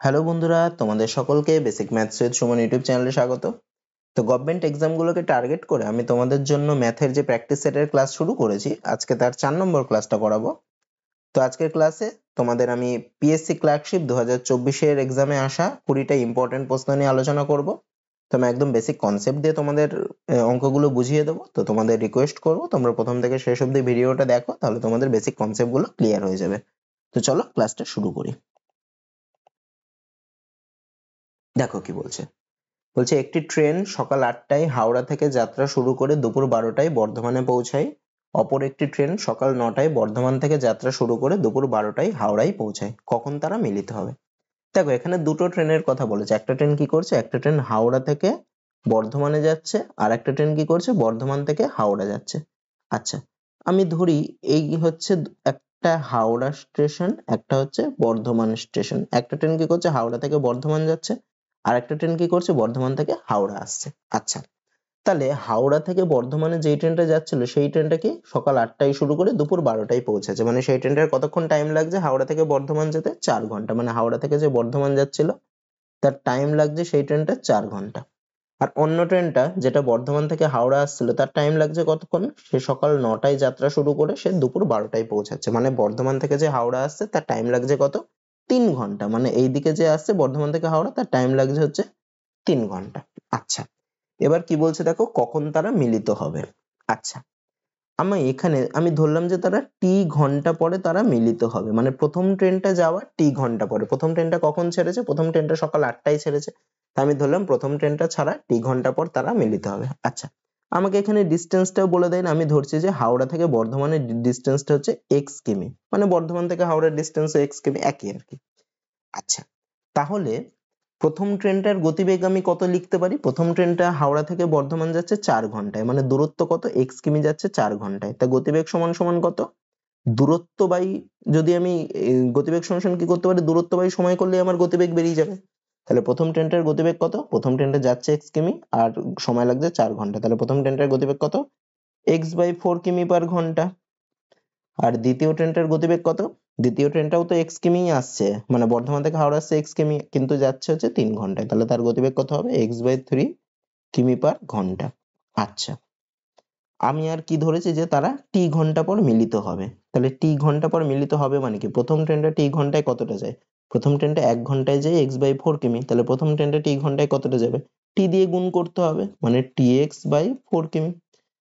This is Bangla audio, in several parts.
হ্যালো বন্ধুরা, তোমাদের সকলকে basic maths with Suman YouTube চ্যানেলে স্বাগত। তো গভর্নমেন্ট এক্সামগুলোকে টার্গেট করে আমি তোমাদের জন্য ম্যাথের যে প্র্যাকটিস সেটের ক্লাস শুরু করেছি, আজকে তার 4 নম্বর ক্লাসটা করাবো। তো আজকের ক্লাসে তোমাদের আমি পিএসসি ক্লার্কশিপ 2024 এর এক্সামে আসা 20টা ইম্পর্টেন্ট প্রশ্ন নিয়ে আলোচনা করব। তো আমি একদম বেসিক কনসেপ্ট দিয়ে তোমাদের অঙ্কগুলো বুঝিয়ে দেবো। তো তোমাদের রিকোয়েস্ট করবো তোমরা প্রথম থেকে শেষ অবধি ভিডিওটা দেখো, তাহলে তোমাদের বেসিক কনসেপ্টগুলো ক্লিয়ার হয়ে যাবে। তো চলো ক্লাসটা শুরু করি। দেখো কি বলছে। একটি ট্রেন সকাল 8টায় হাওড়া থেকে যাত্রা শুরু করে দুপুর 12টায় বর্ধমানে পৌঁছায়। অপর একটি ট্রেন সকাল 9টায় বর্ধমান থেকে যাত্রা শুরু করে দুপুর 12টায় হাওড়ায় পৌঁছায়। কখন তারা মিলিত হবে? দেখো এখানে দুটো ট্রেনের কথা বলেছে। একটা ট্রেন কি করছে? একটা ট্রেন হাওড়া থেকে বর্ধমানে যাচ্ছে, আর একটা ট্রেন কি করছে? বর্ধমান থেকে হাওড়া যাচ্ছে। আচ্ছা, আমি ধরি এই হচ্ছে একটা হাওড়া স্টেশন, একটা হচ্ছে বর্ধমান স্টেশন। একটা ট্রেন কি করছে? হাওড়া থেকে বর্ধমান যাচ্ছে, আর একটা ট্রেন কি করছে? বর্ধমান থেকে হাওড়া আসছে। আচ্ছা, তাহলে হাওড়া থেকে বর্ধমানে যেই ট্রেনটা যাচ্ছিল সেই ট্রেনটা কি সকাল 8টায় শুরু করে দুপুর 12টায় পৌঁছেছে। মানে সেই ট্রেনটার কতক্ষণ টাইম লাগছে হাওড়া থেকে বর্ধমান যেতে? 4 ঘন্টা। মানে হাওড়া থেকে যে বর্ধমান যাচ্ছিল তার টাইম লাগছে সেই ট্রেনটা 4 ঘন্টা। আর অন্য ট্রেনটা যেটা বর্ধমান থেকে হাওড়া আসছিল তার টাইম লাগছে কতক্ষণ? সে সকাল 9টায় যাত্রা শুরু করে সে দুপুর 12টায় পৌঁছাচ্ছে। মানে বর্ধমান থেকে যে হাওড়া আসছে তার টাইম লাগছে কত? 3 ঘন্টা। মানে এইদিকে যে আসছে বর্ধমান থেকে হাওড়া তার টাইম লাগছে হচ্ছে 3 ঘন্টা। আচ্ছা, এবার কি বলছে দেখো, কখন তারা মিলিত হবে। আচ্ছা, আমি ধরলাম যে তারা টি ঘন্টা পরে তারা মিলিত হবে। মানে প্রথম ট্রেনটা যাওয়া টি ঘন্টা পরে। প্রথম ট্রেনটা কখন ছেড়েছে? প্রথম ট্রেনটা সকাল 8টায় ছেড়েছে। আমি ধরলাম প্রথম ট্রেনটা ছাড়া টি ঘন্টা পর তারা মিলিত হবে। আচ্ছা, আমাকে এখানে ডিস্টেন্সটাও বলে দেন। আমি ধরছি যে হাওড়া থেকে বর্ধমানের ডিস্টেন্সটা হচ্ছে এক্স কিমি। মানে বর্ধমান থেকে হাওড়ার ডিস্টেন্স এক্স কিমি, একই আর কি। আচ্ছা, তাহলে প্রথম ট্রেনটার গতিবেগ আমি কত লিখতে পারি? প্রথম ট্রেনটা হাওড়া থেকে বর্ধমান যাচ্ছে 4 ঘন্টায়। মানে দূরত্ব কত? এক্স কিমি যাচ্ছে 4 ঘন্টায়। তা গতিবেগ সমান সমান কত? দূরত্ব বাই, যদি আমি গতিবেগ সমান কি করতে পারি? দূরত্ব বাই সময় করলে আমার গতিবেগ বেরিয়ে যাবে। তাহলে প্রথম ট্রেনটার গতিবেগ কত? প্রথম ট্রেনটা যাচ্ছে এক্স কিমি আর সময় লাগছে 4 ঘন্টা। তাহলে প্রথম ট্রেনটার গতিবেগ কত? এক্স বাই 4 কিমি পার ঘন্টা। আর দ্বিতীয় ট্রেনটার গতিবেগ কত? দ্বিতীয় ট্রেনটাও তো এক্স কিমি আসছে, মানে বর্ধমান থেকে হাওড়া আসছে এক্স কিমি, কিন্তু যাচ্ছে হচ্ছে 3 ঘন্টায়। তাহলে তার গতিবেগ কত হবে? এক্স বাই 3 কিমি পার ঘন্টা। আচ্ছা, আমি আর কি ধরেছি যে তারা টি ঘন্টা পর মিলিত হবে। তাহলে টি ঘন্টা পর মিলিত হবে মানে কি? প্রথম ট্রেনটা টি ঘন্টায় কতটা যায়? প্রথম ট্রেনটা 1 ঘন্টায় যায় এক্স বাই 4 কিমি। তাহলে প্রথম ট্রেনটা টি ঘন্টায় কতটা যাবে? টি দিয়ে গুণ করতে হবে, মানে টি এক্স বাই 4 কিমি।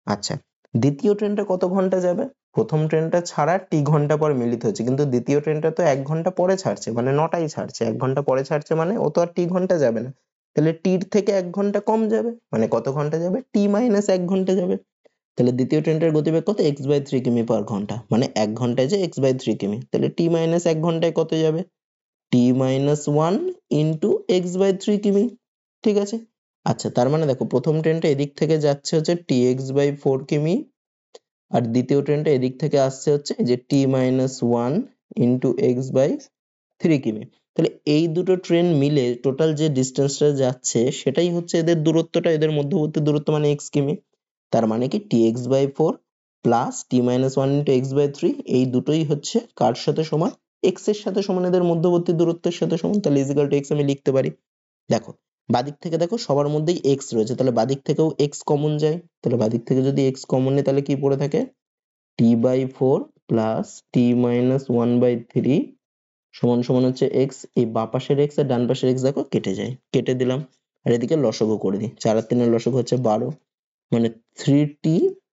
আচ্ছা, দ্বিতীয় ট্রেনটা কত ঘন্টা যাবে? প্রথম ট্রেনটা ছাড়া টি ঘন্টা পর মিলিত হচ্ছে, কিন্তু দ্বিতীয় ট্রেনটা তো 1 ঘন্টা পরে ছাড়ছে, মানে 9টায় ছাড়ছে। 1 ঘন্টা পরে ছাড়ছে মানে ও তো আর টি ঘন্টা যাবে না। তাহলে টির থেকে 1 ঘন্টা কম যাবে, মানে কত ঘন্টা যাবে? টি মাইনাস 1 ঘন্টা যাবে। তাহলে দ্বিতীয় ট্রেনটার গতিবেগ কত? এক্স বাই 3 কিমি পার ঘন্টা। মানে 1 ঘন্টায় যে এক্স বাই 3 কিমি। তাহলে টি মাইনাস 1 ঘন্টায় কত যাবে? টি মাইনাস 1 ইন্টু এক্স বাই 3 কিমি। ঠিক আছে। আচ্ছা, তার মানে দেখো প্রথম ট্রেনটা এদিক থেকে যাচ্ছে হচ্ছে টি এক্স বাই 4 কিমি, আর দ্বিতীয় ট্রেনটা এদিক থেকে আসছে হচ্ছে যে টি মাইনাস 1 ইন্টু এক্স বাই 3 কিমি। তাহলে এই দুটো ট্রেন মিলে টোটাল যে ডিস্টেন্সটা যাচ্ছে সেটাই হচ্ছে এদের দূরত্বটা, এদের মধ্যবর্তী দূরত্ব, মানে এক্স কিমি। তার মানে কি T X by 4 plus T minus 1 into X by 3, এই দুটোই হচ্ছে কার সাথে সমান? এক্স এর সাথে সমান, এদের মধ্যবর্তী দূরত্বের সাথে সমান। তাহলে ইজিক্যাল টু এক্স আমি লিখতে পারি। দেখো বাদিক থেকে দেখো সবার মধ্যেই এক্স রয়েছে, তাহলে বাদিক থেকেও এক্স কমন যায়। তাহলে বাদিক থেকে যদি এক্স কমন নেই তাহলে কি পড়ে থাকে? T by 4 plus T minus 1 by 3 সমান সমান হচ্ছে এক্স। এই বাঁ পাশের এক্স আর ডান পাশের এক্স দেখো কেটে যায়, কেটে দিলাম। আর এদিকে লসগু করে দিই, 4 আর 3 এর লসগু হচ্ছে 12, মানে 3t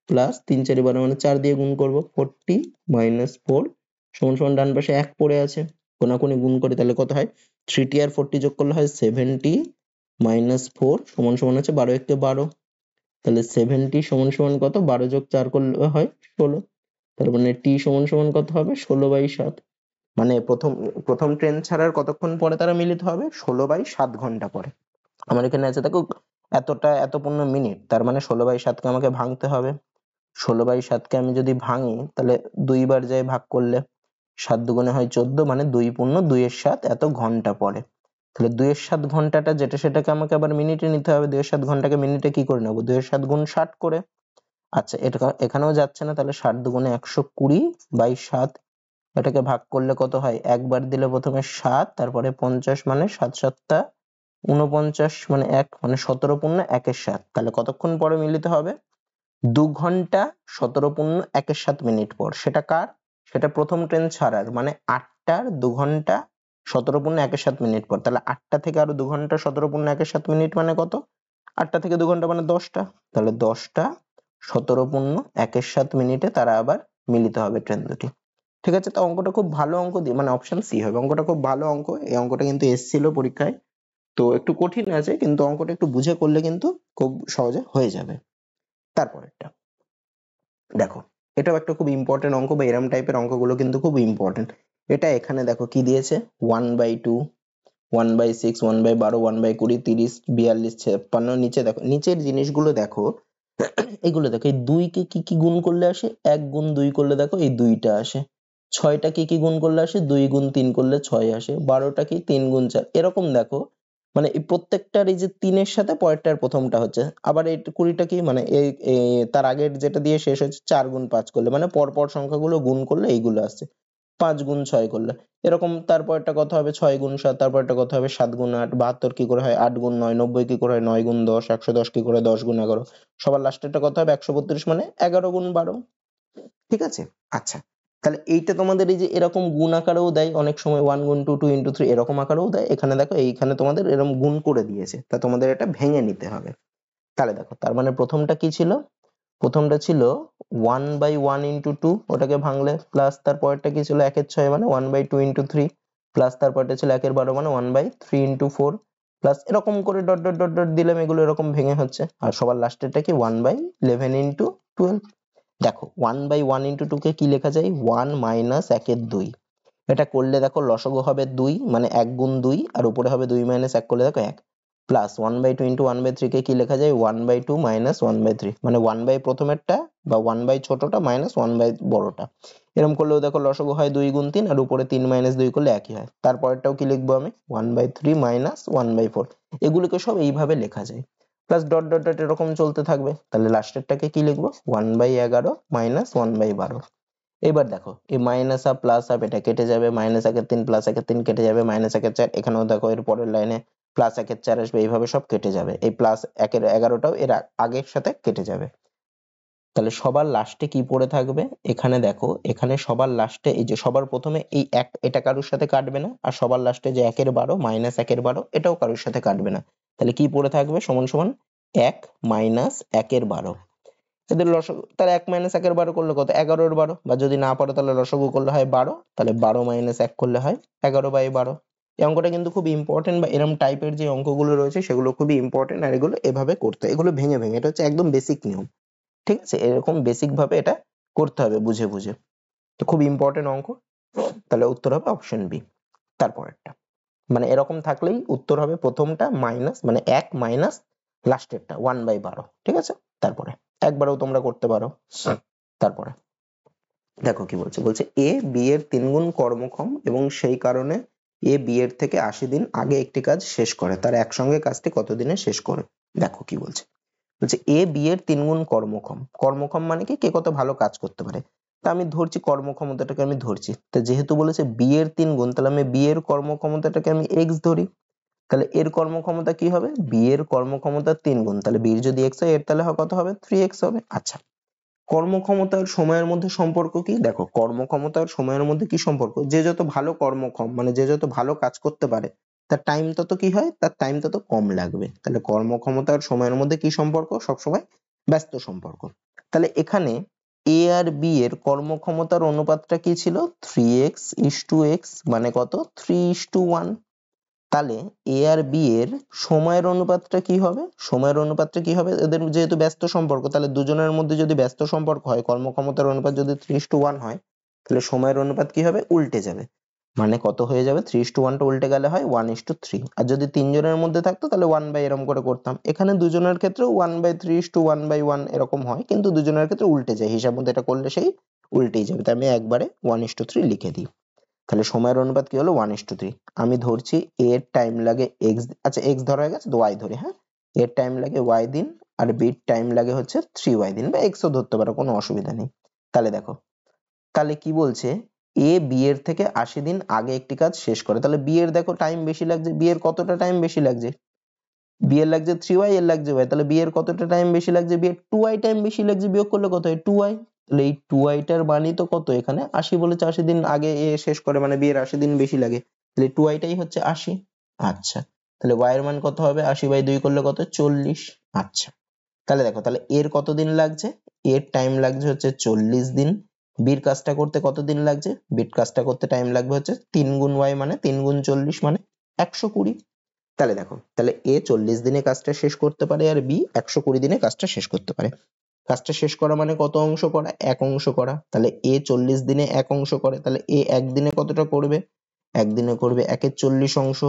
প্লাস 3 4 12, মানে 4 দিয়ে গুণ করবো, 40 মাইনাস 4 সমান সমান ডান পাশে 1 পড়ে আছে, কোনাকুনি গুণ করে তাহলে কত হয়? 3t আর 40 যোগ করলে হয় 70 মাইনাস 4 সমান সমান হচ্ছে 12 1 12। তাহলে 70 সমান সমান কত? 12 যোগ 4 করলে হয় 16। তার মানে t সমান সমান কত হবে? 16/7। মানে প্রথম প্রথম ট্রেন ছাড়ার কতক্ষণ পরে তারা মিলিত হবে? 16/7 ঘন্টা পরে। আমার এখানে আছে দেখো এতটা এত 15 মিনিট, তার মানে 16/7 কে আমাকে ভাঙতে হবে। 16/7 কে আমি যদি ভাঙি তাহলে 2 বার যায় ভাগ করলে 7 দুগুণে হয় 14, মানে 2 পূর্ণ 2 এর 7 এত ঘন্টা পরে। তাহলে 2 এর 7 ঘন্টাটা যেটা সেটাকে আমাকে আবার মিনিটে নিতে হবে। 2 এর 7 ঘন্টাকে মিনিটে কি করে নেবো? 2 এর 7 গুণ 60 করে। আচ্ছা, এটা এখানেও যাচ্ছে না, তাহলে 60 দুগুণে 120/7, এটাকে ভাগ করলে কত হয়, একবার দিলে প্রথমে 7, তারপরে 50 মানে 7 7 49 মানে 1 মানে 17 পূর্ণ 1 এর 7, তাহলে কতক্ষণ পরে মিলিত হবে, 2 ঘন্টা 17 পূর্ণ 1 এর 7 মিনিট পর। সেটা কার, সেটা প্রথম ট্রেন ছাড়ার, মানে 8টার 2 ঘন্টা 17 পূর্ণ 1 এর 7 মিনিট পর। তাহলে 8টা থেকে আরো 2 ঘন্টা 17 পূর্ণ 1 এর 7 মিনিট মানে কত, 8টা থেকে 2 ঘন্টা মানে 10টা, তাহলে 10টা 17 পূর্ণ 1 এর 7 মিনিটে তারা আবার মিলিত হবে ট্রেন দুটি। ঠিক আছে, তো অঙ্কটা খুব ভালো অঙ্ক দিয়ে, মানে অপশন সি হবে, অঙ্কটা খুব ভালো অঙ্ক। এই অঙ্কটা কিন্তু এসেছিল পরীক্ষায়, তো একটু কঠিন আছে, কিন্তু অঙ্কটা একটু বুঝে করলে কিন্তু খুব সহজে হয়ে যাবে। তারপরেরটা দেখো, এটাও একটা খুব ইম্পর্টেন্ট অঙ্ক, বা এরম টাইপের অঙ্কগুলো কিন্তু খুব ইম্পর্টেন্ট। এটা এখানে দেখো কি দিয়েছে, 1/2, 1/6, 1/12, 1/20, 30, 42, 56, নিচে দেখো, নিচের জিনিসগুলো দেখো, এগুলো দেখো, এই 2 কে কি কি গুণ করলে আসে, 1 গুণ 2 করলে দেখো এই 2টা আসে, 6টা কি কি গুণ করলে আসে, 2 গুণ 3 করলে 6 আসে, 12টা কি 3 গুণ 4, এরকম দেখো, মানে এই প্রত্যেকটার এই যে 3 এর সাথে পরেরটার প্রথমটা হচ্ছে, আবার এই 20টা কি মানে তার আগের যেটা দিয়ে শেষ হচ্ছে 4 গুণ 5 করলে, মানে পরপর সংখ্যাগুলো গুণ করলে এইগুলো আসছে, 5 গুণ 6 করলে এরকম, তারপরটা কত হবে 6 গুণ 7, তারপরটা কত হবে 7 গুণ 8, 72 কি করে হয় 8 গুণ 9, 90 কি করে হয় 9 গুণ 10, 110 কি করে 10 গুণ 11, সবার লাস্টেরটা কত হবে 132 মানে 11 গুণ 12। ঠিক আছে, আচ্ছা, তাহলে এইটা তোমাদের এই যে এরকম গুণ আকারেও দেয়, অনেক সময় 1 গুণ 2, 2 into 3 এরকম আকারেও দেয়, এখানে দেখো এইখানে তোমাদের এরকম গুণ করে দিয়েছে, তা তোমাদের এটা ভেঙে নিতে হবে। তাহলে দেখো, তার মানে প্রথমটা কি ছিল, প্রথমটা ছিল 1/1 into 2, ওটাকে ভাঙলে, প্লাস তারপরটা কি ছিল 1 এর 6 মানে 1/2 into 3, প্লাস তারপরটা ছিল 1 এর 12 মানে 1/3 into 4, প্লাস এরকম করে ডট ডট ডট ডট দিলাম, এগুলো এরকম ভেঙে হচ্ছে, আর সবার লাস্টেরটা কি 1/11 into 12। দেখো 1/1 into 2 কে কি লেখা যায়, 1 মাইনাস 1 এর 2, এটা করলে দেখো লসগু হবে 2, মানে 1 গুণ 2, আর উপরে হবে 2 মাইনাস 1 করলে দেখো 1, প্লাস 1/2 into 1/3 কে কি লেখা যায়, 1/2 মাইনাস 1/3, মানে 1 প্রথমেরটা বা 1 ছোটটা মাইনাস 1 বড়টা, এরকম করলেও দেখো লসগু হয় 2 গুণ 3, আর উপরে 3 মাইনাস 2 করলে একই হয়। তারপরেরটাও কি লিখবো আমি, 1/3 মাইনাস 1/4, এগুলোকে সব এইভাবে লেখা যায়, প্লাস ডট ডট ডট এরকম চলতে থাকবে, তাহলে লাস্টেরটাকে কি লিখবো, 1/11 মাইনাস 1/12। এবার দেখো, এই মাইনাস আর প্লাস আপ এটা কেটে যাবে, মাইনাস 1 এর 3 প্লাস 1 এর 3 কেটে যাবে, মাইনাস 1 এর 4, এখানেও দেখো এর পরের লাইনে প্লাস 1 এর 4 আসবে, এইভাবে সব কেটে যাবে, এই প্লাস 1 এর 11টাও এর আগের সাথে কেটে যাবে। তাহলে সবার লাস্টে কি পড়ে থাকবে, এখানে দেখো, এখানে সবার লাস্টে এই যে সবার প্রথমে এই 1, এটা কারোর সাথে কাটবে না, আর সবার লাস্টে যে 1 এর 12 মাইনাস 1 এর 12 এটাও কারোর সাথে কাটবে না, তাহলে কি পড়ে থাকবে, সমান সমান 1 মাইনাস 1 এর 12, এদের লসাগু, তাহলে 1 মাইনাস 1 এর 12 করলে কত, 11 এর 12, বা যদি না পারো তাহলে লসাগু করলে হয় 12, তাহলে 12 মাইনাস 1 করলে হয় 11/12। এই অঙ্কটা কিন্তু খুব ইম্পর্টেন্ট, বা এরকম টাইপের যে অঙ্কগুলো রয়েছে সেগুলো খুবই ইম্পর্টেন্ট, আর এগুলো এভাবে করতে হয়, এগুলো ভেঙে ভেঙে, এটা হচ্ছে একদম বেসিক নিয়ম। ঠিক আছে, এরকম বেসিক ভাবে এটা করতে হবে বুঝে বুঝে, তো খুব ইম্পর্টেন্ট অঙ্ক। তাহলে উত্তর হবে অপশন বি। তারপরেরটা, মানে এরকম থাকলেই উত্তর হবে প্রথমটা মাইনাস, মানে 1 মাইনাস লাস্টেরটা 1/12। ঠিক আছে, তারপরে একবারও তোমরা করতে পারো। তারপরে দেখো কি বলছে, বলছে এ বি এর 3 গুণ কর্মক্ষম এবং সেই কারণে এ বি এর থেকে 80 দিন আগে একটি কাজ শেষ করে, তার একসঙ্গে কাজটি কত দিনে শেষ করে। দেখো কি বলছে, বলছে এ বি এর 3 গুণ কর্মক্ষম, কর্মক্ষম মানে কি, কে কত ভালো কাজ করতে পারে, তা আমি ধরছি কর্মক্ষমতাটাকে আমি ধরছি, তো যেহেতু বলেছে বি এর 3 গুণ, তাহলে আমি বি এর কর্মক্ষমতাটাকে আমি এক্স ধরি, তাহলে এর কর্মক্ষমতা কি হবে, বি এর কর্মক্ষমতা 3 গুণ, তাহলে বি এর যদি এক্স হয় এর তাহলে কত হবে 3x হবে। আচ্ছা, কর্মক্ষমতার সময়ের মধ্যে সম্পর্ক কি, দেখো কর্মক্ষমতার সময়ের মধ্যে কি সম্পর্ক, যে যত ভালো কর্মক্ষম, মানে যে যত ভালো কাজ করতে পারে তার টাইম তত কি হয়, তার টাইম তত কম লাগবে, তাহলে কর্মক্ষমতার সময়ের মধ্যে কি সম্পর্ক, সবসময় ব্যস্ত সম্পর্ক। তাহলে এখানে এ আর বি এর কর্মক্ষমতার অনুপাতটা কি ছিল, 3x:x, মানে কত 3:1। তাহলে এ আর বি এর সময়ের অনুপাতটা কি হবে, সময়ের অনুপাতটা কি হবে, এদের যেহেতু ব্যস্ত সম্পর্ক, তাহলে দুজনের মধ্যে যদি ব্যস্ত সম্পর্ক হয়, কর্মক্ষমতার অনুপাত যদি 3:1 হয়, তাহলে সময়ের অনুপাত কি হবে, উল্টে যাবে, মানে কত হয়ে যাবে, 3:1 টা উল্টে গেলে হয় 1:3, আর যদি তিনজনের মধ্যে থাকতো তাহলে 1/, এরকম করে করতাম, এখানে দুজনের ক্ষেত্রে 1/3:1/1 এরকম হয়, কিন্তু দুজনের ক্ষেত্রে উল্টে যায়, হিসাব মতো এটা করলে সেই উল্টেই যাবে, তাই আমি একবারে 1:3 লিখে দিই। তাহলে সময়ের অনুপাত কি হলো 1:3। আমি ধরছি a এর টাইম লাগে x, আচ্ছা x ধরা হয়ে গেছে, তো y ধরি, হ্যাঁ, a এর টাইম লাগে y দিন, আর b এর টাইম লাগে হচ্ছে 3y দিন, বা x ও ধরতে পারো, কোনো অসুবিধা নেই। তাহলে দেখো, তাহলে কি বলছে, এ বি এর থেকে 80 দিন আগে একটি কাজ শেষ করে। তাহলে বি এর দেখো টাইম বেশি লাগছে, বি এর কতটা টাইম বেশি লাগছে, বি এর লাগছে 3y, এর লাগছে y, তাহলে বি এর কতটা টাইম বেশি লাগছে, বি এর 2y টাইম বেশি লাগছে, বিয়োগ করলে কত হয় 2y। তাহলে এই 2y টার মানই তো কত, এখানে 80 বলেছে, 80 দিন আগে এ শেষ করে মানে বি এর 80 দিন বেশি লাগে, তাহলে 2y টাই হচ্ছে 80। আচ্ছা, তাহলে y এর মান কত হবে, 80/2 করলে কত 40। আচ্ছা, তাহলে দেখো, তাহলে এর কতদিন লাগছে, এর টাইম লাগছে হচ্ছে 40 দিন, বির কাজটা করতে কতদিন লাগছে, বির কাজটা করতে টাইম লাগবে হচ্ছে 3 গুণ y মানে 3 গুণ 40 মানে 120। তাহলে দেখো, তাহলে এ 40 দিনে কাজটা শেষ করতে পারে আর বি 120 দিনে কাজটা শেষ করতে পারে। কাজটা শেষ করা মানে কত অংশ করা, এক অংশ করা। তাহলে এ 40 দিনে এক অংশ করে, তাহলে এ একদিনে কতটা করবে, একদিনে করবে 1/40 অংশ।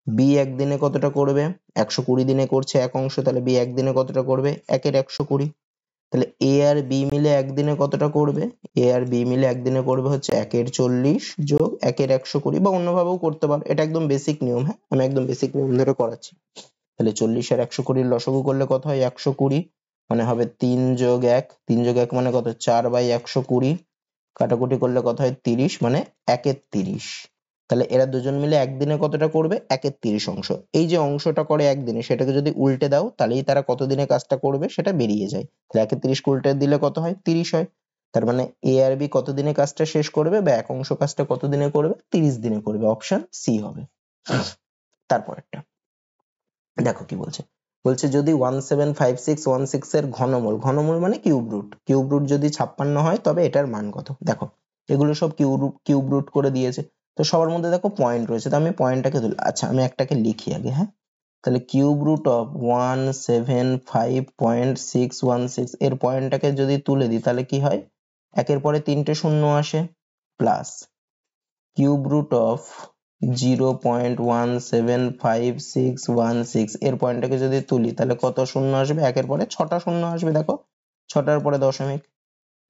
বি একদিনে কতটা করবে, 120 দিনে করছে এক অংশ, তাহলে বি একদিনে কতটা করবে, 1/120। তাহলে এ আর বি মিলে একদিনে কতটা করবে, এ আর বি মিলে একদিনে করবে হচ্ছে 1/40 যোগ 1/120, বা অন্যভাবেও করতে পারো, এটা একদম বেসিক নিয়ম। হ্যাঁ, আমি একদম বেসিক নিয়ম ধরে করাচ্ছি। তাহলে 40 আর 120 লসাগু করলে কত হয়, 120, মানে হবে 3 যোগ 1, 3 যোগ 1 মানে কত 4/120, কাটাকুটি করলে কত হয় 30, মানে 1/30। তাহলে এরা দুজন মিলে একদিনে কতটা করবে, 1/30 অংশ। এই যে অংশটা করে একদিনে, সেটাকে যদি উল্টে দাও তাহলেই তারা কতদিনে কাজটা করবে সেটা বেরিয়ে যায়। তাহলে 1/30 কে উল্টে দিলে কত হয়, 30 হয়। তার মানে এ আর বি কতদিনে কাজটা শেষ করবে, বা এক অংশ কাজটা কতদিনে করবে, 30 দিনে করবে, অপশন সি হবে। তারপরেরটা দেখো কি বলছে, বলছে যদি 175616 এর ঘনমূল, ঘনমূল মানে কিউব রুট, কিউব রুট যদি 56 হয় তবে এটার মান কত। দেখো এগুলো সব কিউব রুট করে দিয়েছে, তো সবার মধ্যে দেখো পয়েন্ট রয়েছে, তো আমি পয়েন্টটাকে তুলি। আচ্ছা, আমি একটাকে লিখি আগে। হ্যাঁ, তাহলে কিউব রুট অফ 175.616 এর পয়েন্টটাকে যদি তুলে দিই তাহলে কি হয়, একের পরে 3টে শূন্য আসে, প্লাস কিউব রুট অফ 0.175616 এর পয়েন্টটাকে যদি তুলি তাহলে কত শূন্য আসবে, একের পরে 6টা শূন্য আসবে, দেখো 6টার পরে দশমিক।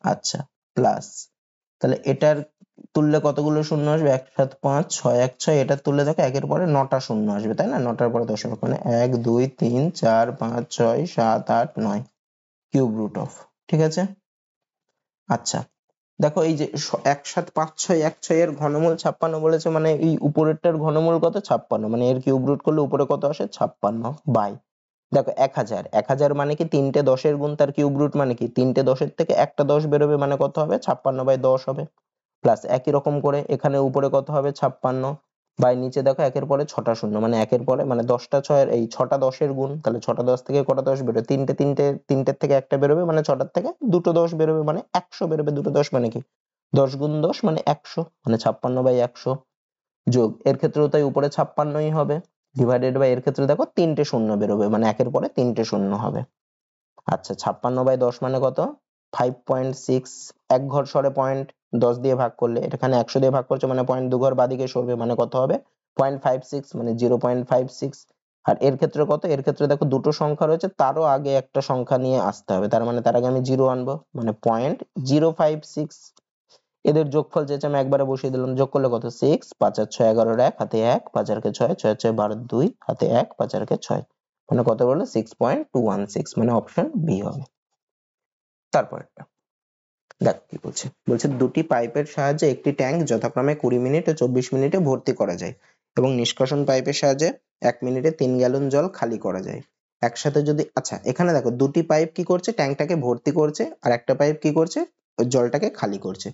আচ্ছা, প্লাস তাহলে এটার তুললে কতগুলো শূন্য আসবে, 1 7 5 6 1 6, এটা তুললে দেখো একের পরে 9টা শূন্য আসবে, তাই না, 9টার পরে দশমিক, মানে 1 2 3 4 5 6 7 8 9 কিউব রুট অফ। ঠিক আছে। আচ্ছা, দেখো এই যে 1 7 5 6 1 6 এর ঘনমূল 56 বলেছে, মানে এই উপরেরটার ঘনমূল কত 56, মানে এর কিউব রুট করলে উপরে কত আসে 56 বাই, দেখো 1000, 1000 মানে কি 3টে 10-এর গুণ, তার কিউব রুট মানে কি 3টে 10-এর থেকে একটা 10 বেরোবে, মানে কত হবে 56/10 হবে। প্লাস একই রকম করে এখানে উপরে কত হবে 56 বাই নিচে দেখো একের পরে 6টা শূন্য, মানে একের পরে মানে 10টা 6-এর এই 6টা 10-এর গুণ, তাহলে 6টা 10 থেকে কটা 10 বেরোবে, তিনটের থেকে একটা বেরোবে, মানে 6টার থেকে দুটো 10 বেরোবে, মানে 100 বেরোবে, দুটো 10 মানে কি 10 গুণ 10 মানে 100, মানে 56/100 যোগ, এর ক্ষেত্রেও তাই উপরে 56ই হবে, ডিভাইডেড বাই এর ক্ষেত্রে দেখো 3টে শূন্য বেরোবে, মানে একের পরে 3টে শূন্য হবে। আচ্ছা, 56/10 মানে কত 5.6, এক ঘর সরে পয়েন্ট 10 দিয়ে ভাগ করলে, এখানে 100 দিয়ে ভাগ করছে মানে পয়েন্ট 2 ঘর বাদিকে সরবে, মানে কত হবে 0.56, মানে 0.56। আর এর ক্ষেত্রে কত, এর ক্ষেত্রে দেখো দুটো সংখ্যা রয়েছে, তারও আগে একটা সংখ্যা নিয়ে আসতে হবে, তার মানে তার আগে আমি 0 আনবো, মানে 0.056। এদের যোগফল চেয়েছে, আমি একবারে বসিয়ে দিলাম, যোগ করলে কত 6, 5 আর 6 11, 1 হাতে 1, 5 আর 6, 6 6 12, 2 হাতে 1, 5 আর 6, মানে কত বললো 6.216, মানে অপশন বি হবে। তারপরেরটা দেখো কি বলছে, বলছে দুটি পাইপের সাহায্যে একটি ট্যাঙ্ক যথাক্রমে 20 মিনিট ও 24 মিনিটে ভর্তি করা যায়, এবং নিষ্কাশন পাইপের সাহায্যে 1 মিনিটে 3 গ্যালন জল খালি করা যায়। একসাথে যদি, আচ্ছা এখানে দেখো দুটি পাইপ কি করছে, ট্যাঙ্কটাকে ভর্তি করছে, আর একটা পাইপ কি করছে, ওই জলটাকে খালি করছে।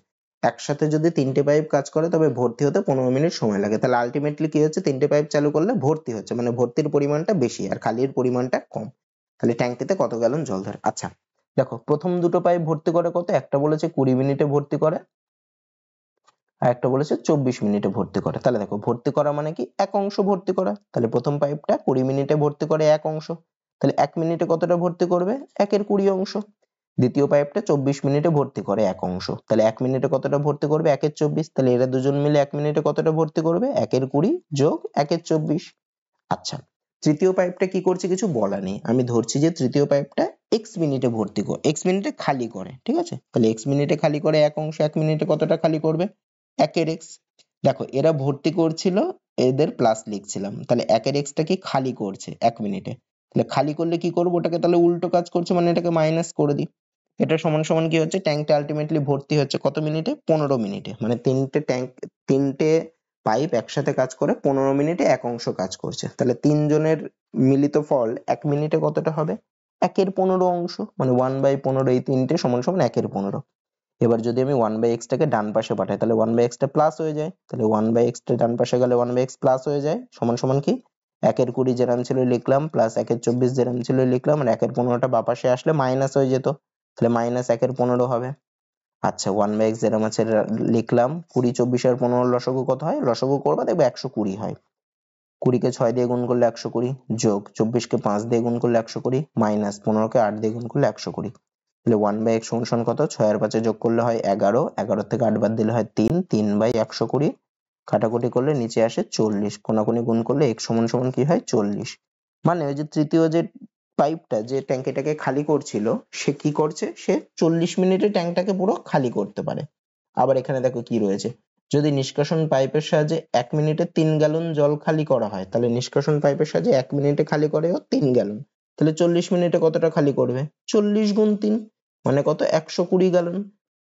একসাথে যদি 3টে পাইপ কাজ করে তবে ভর্তি হতে 15 মিনিট সময় লাগে। তাহলে আলটিমেটলি কি হচ্ছে, 3টে পাইপ চালু করলে ভর্তি হচ্ছে, মানে ভর্তির পরিমাণটা বেশি আর খালির পরিমাণটা কম। তাহলে ট্যাঙ্কিতে কত গ্যালন জল ধরে। আচ্ছা দেখো, প্রথম দুটো পাইপ ভর্তি করে কত, একটা বলেছে 20 মিনিটে ভর্তি করে, আর একটা বলেছে 24 মিনিটে ভর্তি করে। তাহলে দেখো, ভর্তি করা মানে কি এক অংশ ভর্তি করা, তাহলে প্রথম পাইপটা 20 মিনিটে ভর্তি করে এক অংশ, তাহলে 1 মিনিটে কতটা ভর্তি করবে, 1/20 অংশ। দ্বিতীয় পাইপটা 24 মিনিটে ভর্তি করে এক অংশ, তাহলে 1 মিনিটে কতটা ভর্তি করবে, 1/24, তাহলে এরা দুজন মিলে 1 মিনিটে কতটা ভর্তি করবে, 1/20 যোগ 1/24। আচ্ছা, তৃতীয় পাইপটা কি করছে কিছু বলা নেই, আমি ধরছি যে তৃতীয় পাইপটা x মিনিটে ভর্তি করে, x মিনিটে খালি করে, ঠিক আছে, তাহলে x মিনিটে খালি করে এক অংশ, 1 মিনিটে কতটা খালি করবে, 1/x। দেখো এরা ভর্তি করছিল, এদের প্লাস লিখছিলাম, তাহলে 1/x টা কি খালি করছে 1 মিনিটে, তাহলে খালি করলে কি করবো, ওটাকে তাহলে উল্টো কাজ করছে, মানে এটাকে মাইনাস করে দিই, এটা সমান সমান কি হচ্ছে, ট্যাঙ্কটা আলটিমেটলি ভর্তি হচ্ছে কত মিনিটে, 15 মিনিটে। মানে তিনটে পাইপ একসাথে কাজ করে 15 মিনিটে এক অংশ কাজ করছে। তাহলে তিনজনের মিলিত ফল 1 মিনিটে কতটা হবে, 1/15 অংশ, মানে 1/15, এই তিনটে সমান সমান 1/15। এবার যদি আমি 1/x টাকে ডান পাশে পাঠাই তাহলে 1/x টা প্লাস হয়ে যায়, তাহলে 1/x টা ডান পাশে গেলে 1/x প্লাস হয়ে যায়, সমান সমান কি 1/20 যেরাম ছিল লিখলাম, প্লাস 1/24 যেরাম ছিল লিখলাম, আর 1/15টা বাঁ পাশে আসলে মাইনাস হয়ে যেত, তাহলে মাইনাস 1/15 হবে। আচ্ছা 1/x যেরাম আছে লিখলাম, 20, 24 আর 15 লসাগু কত হয়, লসাগু করবা দেখবে 120 হয়। 20 কে 6 দিয়ে গুণ করলে 120, যোগ 24 কে 5 দিয়ে গুণ করলে 120, মাইনাস 15 কে 8 দিয়ে গুণ করলে 120। তাহলে 1/x সমান কত, 6 আর 5 যোগ করলে হয় 11, 11 থেকে 8 বাদ দিলে হয় 3, 3/120, কাটাকুটি করলে নিচে আসে 40, কোনাকুনি গুণ করলে x সমান সমান কি হয় 40। মানে ওই যে তৃতীয় যে পাইপটা যে ট্যাঙ্কিটাকে খালি করছিল, সে কি করছে, সে 40 মিনিটে ট্যাঙ্কটাকে পুরো খালি করতে পারে। আবার এখানে দেখো কি রয়েছে, যদি নিষ্কাশন পাইপের সাহায্যে 1 মিনিটে 3 গ্যালন জল খালি করা হয়, তাহলে নিষ্কাশন পাইপের সাহায্যে 1 মিনিটে খালি করে 3 গ্যালন, তাহলে 40 মিনিটে কতটা খালি করবে, 40 গুণ 3, মানে কত, 120 গ্যালন।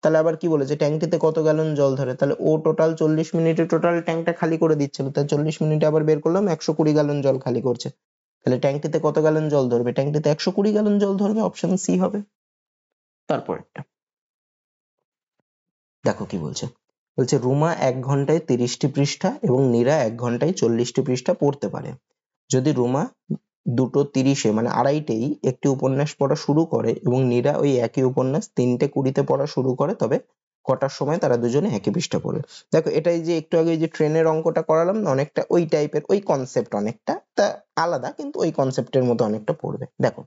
তাহলে আবার কি বলেছে, ট্যাঙ্কিতে কত গ্যালন জল ধরে, তাহলে ও টোটাল 40 মিনিটে টোটাল ট্যাঙ্কটা খালি করে দিচ্ছিল, তাই 40 মিনিটে আবার বের করলাম 120 গ্যালন জল খালি করছে। তাহলে ট্যাঙ্কিতে কত গ্যালন জল ধরবে, ট্যাঙ্কিতে 120 গ্যালন জল ধরবে, অপশন সি হবে। তারপরেরটা দেখো কি বলছে, বলছে রুমা 1 ঘন্টায় 30টি পৃষ্ঠা এবং নীরা 1 ঘন্টায় 40টি পৃষ্ঠা পড়তে পারে। যদি রুমা 2:30 মানে 2:30 একটি উপন্যাস পড়া শুরু করে এবং নীরা ওই একই উপন্যাস 3:20 পড়া শুরু করে, তবে কটার সময় তারা দুজনে একই পৃষ্ঠা পড়বে। দেখো এটাই যে একটু আগে যে ট্রেনের অঙ্কটা করালাম না, অনেকটা ওই টাইপের, ওই কনসেপ্ট, অনেকটা তা আলাদা কিন্তু ওই কনসেপ্টের মতো অনেকটা পড়বে। দেখো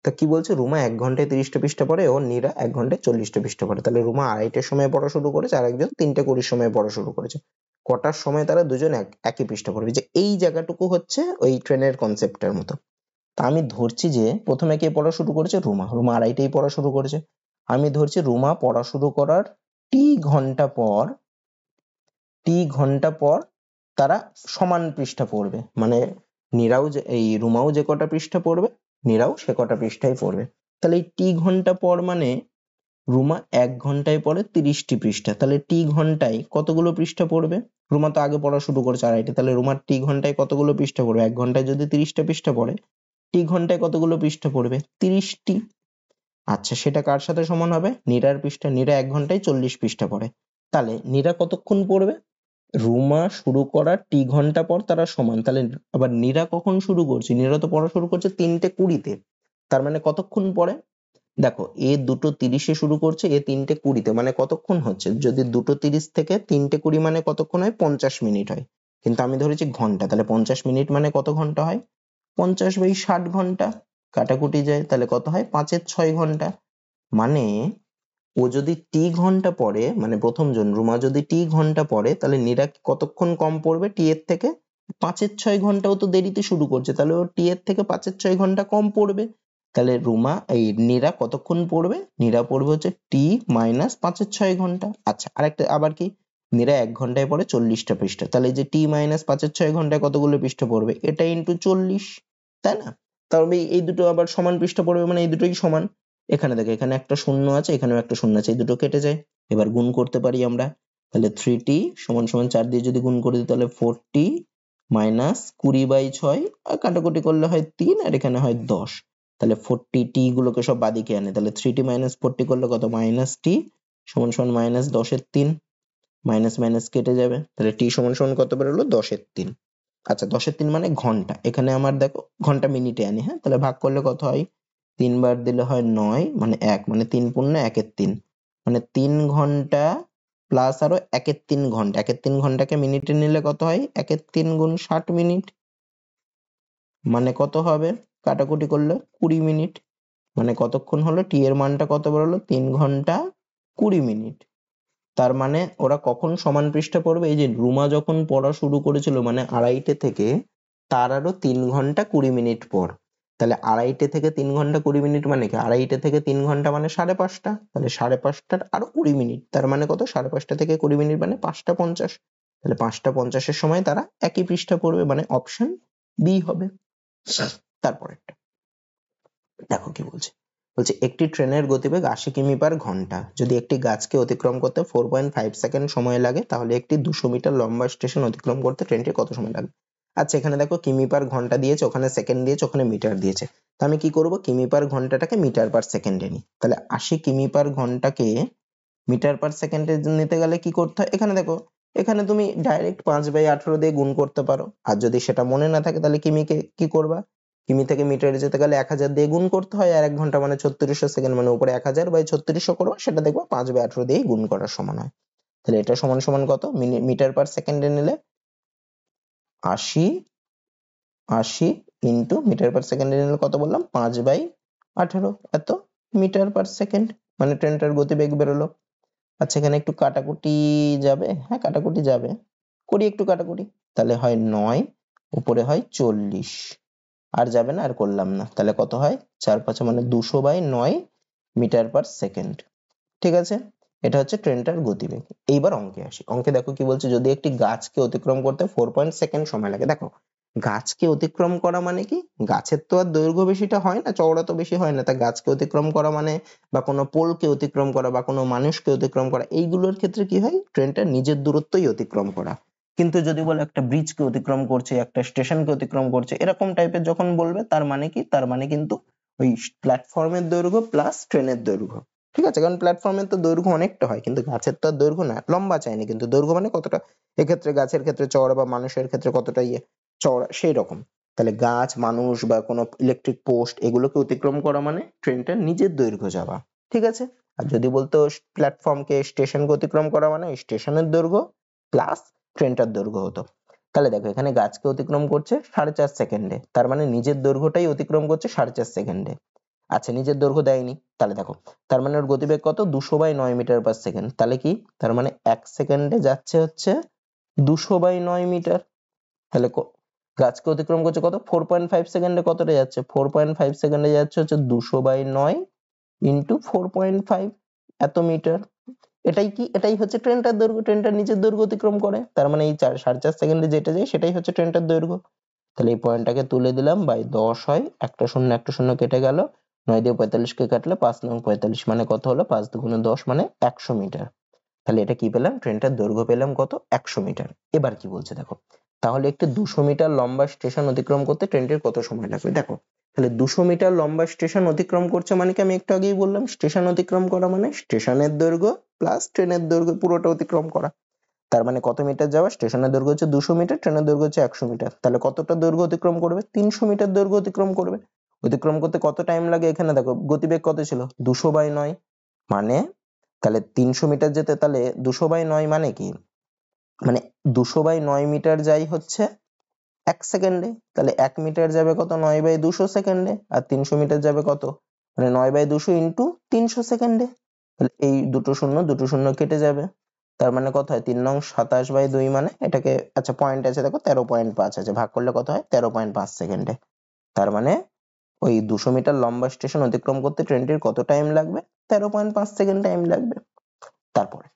তা কি বলছে, রুমা 1 ঘন্টায় 30টা পৃষ্ঠা পড়ে ও নীরা 1 ঘন্টায় 40টা পৃষ্ঠা পড়ে। তাহলে রুমা 2:30টার সময় পড়া শুরু করেছে আর একজন 3:20 সময় পড়া শুরু করেছে। কটার সময় তারা দুজন একই পৃষ্ঠা পড়বে, যে এই জায়গাটুকু হচ্ছে ওই ট্রেনের কনসেপ্টের মতো। তা আমি ধরছি যে প্রথমে কে পড়া শুরু করেছে, রুমা 2:30টায় পড়া শুরু করেছে। আমি ধরছি রুমা পড়া শুরু করার টি ঘন্টা পর তারা সমান পৃষ্ঠা পড়বে, মানে রুমাও যে কটা পৃষ্ঠা পড়বে নীরাও সে কটা পৃষ্ঠাই পড়বে। তাহলে এই টি ঘন্টা পর মানে রুমা 1 ঘন্টায় পড়ে 30টি পৃষ্ঠা, তাহলে টি ঘন্টায় কতগুলো পৃষ্ঠা পড়বে, রুমা তো আগে পড়া শুরু করেছে 2:30, তাহলে রুমার টি ঘন্টায় কতগুলো পৃষ্ঠা পড়বে, 1 ঘন্টায় যদি 30টা পৃষ্ঠা পড়ে, টি ঘন্টায় কতগুলো পৃষ্ঠা পড়বে, 30টি। আচ্ছা সেটা কার সাথে সমান হবে, নীরার পৃষ্ঠা, নীরা 1 ঘন্টায় 40 পৃষ্ঠা পড়ে, তাহলে নীরা কতক্ষণ পড়বে, রুমা শুরু করার টি ঘন্টা পর তারা সমান, তাহলে আবার নীরা কখন শুরু করছে, নীরা তো পড়া শুরু করছে 3:20, তার মানে কতক্ষণ পরে, দেখো এ 2:30 শুরু করছে, এ 3:20, মানে কতক্ষণ হচ্ছে, যদি 2:30 থেকে 3:20 মানে কতক্ষণ হয়, 50 মিনিট হয়, কিন্তু আমি ধরেছি ঘন্টা, তাহলে 50 মিনিট মানে কত ঘন্টা হয়, 50/60 ঘন্টা, কাটাকুটি যায়, তাহলে কত হয়, 5/6 ঘন্টা। মানে ও যদি টি ঘন্টা পড়ে, মানে প্রথম জন রুমা যদি টি ঘন্টা পড়ে, তাহলে নীরা কতক্ষণ কম পড়বে টি এর থেকে, 5/6 ঘন্টাও তো দেরিতে শুরু করছে, তাহলে ও টি এর থেকে 5/6 ঘন্টা কম পড়বে। তাহলে নীরা কতক্ষণ পড়বে, নীরা পড়বে হচ্ছে টি মাইনাস 5/6 ঘন্টা। আচ্ছা আরেকটা আবার কি, নীরা 1 ঘন্টায় পড়ে 40টা পৃষ্ঠা, তাহলে এই যে টি মাইনাস 5/6 ঘন্টায় কতগুলো পৃষ্ঠা পড়বে, এটা ইন্টু 40, তাই না, তাহলে এই দুটো আবার সমান পৃষ্ঠা পড়বে, মানে এই দুটোই সমান। এখানে দেখো এখানে একটা শূন্য আছে, এখানেও একটা শূন্য আছে, এই দুটো কেটে যায়, এবার গুণ করতে পারি আমরা, তাহলে 3t সমান সমান 4 দিয়ে যদি গুণ করে দিই তাহলে 4t মাইনাস 20/6, আর কাটাকুটি করলে হয় 3 আর এখানে হয় 10, তাহলে 40t গুলোকে সব বাদিকে আনে, তাহলে 3t মাইনাস 40 করলে কত, মাইনাস t সমান সমান মাইনাস 10/3, মাইনাস মাইনাস কেটে যাবে, তাহলে t সমান সমান কত বেরোলো, 10/3। আচ্ছা 10/3 মানে ঘন্টা, এখানে আমার দেখো ঘন্টা মিনিটে আনি, হ্যাঁ তাহলে ভাগ করলে কত হয়, 3 বার দিলে হয় 9, মানে 1, মানে 3 পূর্ণ 1/3, মানে 3 ঘন্টা প্লাস আরো 1/3 ঘন্টা, 1/3 ঘন্টাকে মিনিটে নিলে কত হয়, 1/3 গুণ 60 মিনিট, মানে কত হবে, কাটাকুটি করলে 20 মিনিট, মানে কতক্ষণ হলো, টি এর মানটা কত বেরোলো, 3 ঘন্টা 20 মিনিট। তার মানে ওরা কখন সমান পৃষ্ঠা পড়বে, এই যে রুমা যখন পড়া শুরু করেছিল মানে 2:30 থেকে, তার আরো 3 ঘন্টা 20 মিনিট পর, তাহলে 2:30 থেকে 3 ঘন্টা 20 মিনিট মানে কি, 2:30 থেকে 3 ঘন্টা মানে 5:30, তাহলে 5:30টার আরো 20 মিনিট, তার মানে কত, 5:30 থেকে 20 মিনিট মানে 5:50, তাহলে 5:50 সময় তারা একই পৃষ্ঠা পড়বে, মানে অপশন বি হবে। তারপরেরটা দেখো কি বলছে, বলছে একটি ট্রেনের গতিবেগ 80 কিমি পার ঘন্টা, যদি একটি গাছকে অতিক্রম করতে 4.5 সেকেন্ড সময় লাগে তাহলে একটি 200 মিটার লম্বা স্টেশন অতিক্রম করতে ট্রেনটির কত সময় লাগবে? আচ্ছা, এখানে দেখো কিমি পার ঘন্টা দিয়েছে, ওখানে সেকেন্ড দিয়েছে, ওখানে মিটার দিয়েছে। তো আমি কি করব, কিমি পার ঘন্টাটাকে মিটার পার সেকেন্ডে নিই। তাহলে 80 কিমি পার ঘন্টাকে মিটার পার সেকেন্ডে নিতে গেলে কি করতে হয়, এখানে দেখো, এখানে তুমি ডাইরেক্ট 5/18 দিয়ে গুণ করতে পারো। আর যদি সেটা মনে না থাকে তাহলে কিমিকে কি করবা, কিমি থেকে মিটারে যেতে গেলে 1000 দিয়ে গুণ করতে হয়, আর 1 ঘন্টা মানে 3600 সেকেন্ড, মানে উপরে 1000/3600 করো, সেটা দেখবো 5/18 দিয়ে গুণ করার সমান হয়। তাহলে এটা সমান সমান কত, মিটার পার সেকেন্ডে নিলে 80 80 ইন্টু মিটার পার সেকেন্ডে নিলে কত বললাম, 5/18, এত মিটার পার সেকেন্ড, মানে ট্রেনটার গতিবেগ বেরোলো। আচ্ছা, এখানে একটু কাটাকুটি যাবে, হ্যাঁ কাটাকুটি যাবে, করি একটু কাটাকুটি। তাহলে হয় 9, উপরে হয় 40, আর যাবে না, আর করলাম না। তাহলে কত হয়, 4×5 মানে 200/9 মিটার পার সেকেন্ড। ঠিক আছে, এটা হচ্ছে ট্রেনটার গতিবেগ। এইবার অঙ্কে আসি। অঙ্কে দেখো কি বলছে, যদি একটি গাছকে অতিক্রম করতে 4 সেকেন্ড সময় লাগে। দেখো, গাছকে অতিক্রম করা মানে কি, গাছের তো আর দৈর্ঘ্য বেশিটা হয় না, চওড়া তো বেশি হয় না, তা গাছকে অতিক্রম করা মানে, বা কোনো পোলকে অতিক্রম করা, বা কোনো মানুষকে অতিক্রম করা, এইগুলোর ক্ষেত্রে কি হয়, ট্রেনটা নিজের দূরত্বই অতিক্রম করা। কিন্তু যদি বলে একটা ব্রিজকে অতিক্রম করছে, একটা স্টেশনকে অতিক্রম করছে, এরকম টাইপের যখন বলবে, তার মানে কি, তার মানে কিন্তু ওই প্ল্যাটফর্মের দৈর্ঘ্য প্লাস ট্রেনের দৈর্ঘ্য। ঠিক আছে, কারণ প্ল্যাটফর্মের তো দৈর্ঘ্য অনেকটা হয়, কিন্তু গাছের তো আর দৈর্ঘ্য না, লম্বা চাইনি, কিন্তু দৈর্ঘ্য মানে কতটা, এক্ষেত্রে গাছের ক্ষেত্রে চওড়া, বা মানুষের ক্ষেত্রে কতটা চওড়া, সেই রকম। তাহলে গাছ, মানুষ বা কোনো ইলেকট্রিক পোস্ট, এগুলোকে অতিক্রম করা মানে ট্রেনটার নিজের দৈর্ঘ্য যাওয়া। ঠিক আছে, আর যদি বলতো প্ল্যাটফর্মকে, স্টেশনকে অতিক্রম করা মানে স্টেশনের দৈর্ঘ্য প্লাস ট্রেনটার দৈর্ঘ্য হতো। তাহলে দেখো, এখানে গাছকে অতিক্রম করছে 4.5 সেকেন্ডে, তার মানে নিজের দৈর্ঘ্যটাই অতিক্রম করছে 4.5 সেকেন্ডে। আচ্ছা, নিজের দৈর্ঘ্য দেয়নি, তাহলে দেখো, তার মানে ওর গতিবেগ কত, 200/9 মিটার পার সেকেন্ড। তাহলে কি, তার মানে 1 সেকেন্ডে যাচ্ছে হচ্ছে 200/9 মিটার। তাহলে গাছকে অতিক্রম করছে কত, 4.5 সেকেন্ডে কতটা যাচ্ছে, 4.5 সেকেন্ডে যাচ্ছে হচ্ছে 200/9 ইন্টু 4.5, এত মিটার। এটাই কি, এটাই হচ্ছে ট্রেনটার দৈর্ঘ্য, ট্রেনটার নিজের দৈর্ঘ্য অতিক্রম করে, তার মানে এই 4.5 সেকেন্ডে যেটা যায় সেটাই হচ্ছে ট্রেনটার দৈর্ঘ্য। তাহলে এই পয়েন্টটাকে তুলে দিলাম, বাই 10 হয়, একটা শূন্য একটা শূন্য কেটে গেল, 9 দিয়ে 45 কে কাটলে 5×9 = 45, মানে কত হলো, 5×2 = 10, মানে 100 মিটার। তাহলে এটা কি পেলাম, ট্রেনটার দৈর্ঘ্য পেলাম কত, 100 মিটার। এবার কি বলছে দেখো, তাহলে একটি 200 মিটার লম্বা স্টেশন অতিক্রম করতে ট্রেনটির কত সময় লাগবে। দেখো, তাহলে 200 মিটার লম্বা স্টেশন অতিক্রম করছে মানে কি, আমি একটু আগেই বললাম, স্টেশন অতিক্রম করা মানে স্টেশনের দৈর্ঘ্য প্লাস ট্রেনের দৈর্ঘ্য পুরোটা অতিক্রম করা। তার মানে কত মিটার যাওয়া, স্টেশনের দৈর্ঘ্য হচ্ছে 200 মিটার, ট্রেনের দৈর্ঘ্য হচ্ছে 100 মিটার। তাহলে কতটা দৈর্ঘ্য অতিক্রম করবে, 300 মিটার দৈর্ঘ্য অতিক্রম করবে। অতিক্রম করতে কত টাইম লাগে, এখানে দেখো গতিবেগ কত ছিল, 200/9, মানে তাহলে 300 মিটার যেতে, তাহলে 200/9 মানে কি, মানে 200/9 মিটার যাই হচ্ছে 1 সেকেন্ডে। তাহলে 1 মিটার যাবে কত, 9/200 সেকেন্ডে, আর 300 মিটার যাবে কত, মানে 9/200 ইন্টু 300 সেকেন্ডে। তাহলে এই দুটো শূন্য দুটো শূন্য কেটে যাবে, তার মানে কত হয়, 3×9 = 27/2, মানে এটাকে, আচ্ছা পয়েন্ট আছে দেখো 13.5 আছে, ভাগ করলে কত হয়, 13.5 সেকেন্ডে। তার মানে ওই 200 মিটার লম্বা স্টেশন অতিক্রম করতে ট্রেনটির কত টাইম লাগবে, 13.5 সেকেন্ড টাইম লাগবে। তারপরে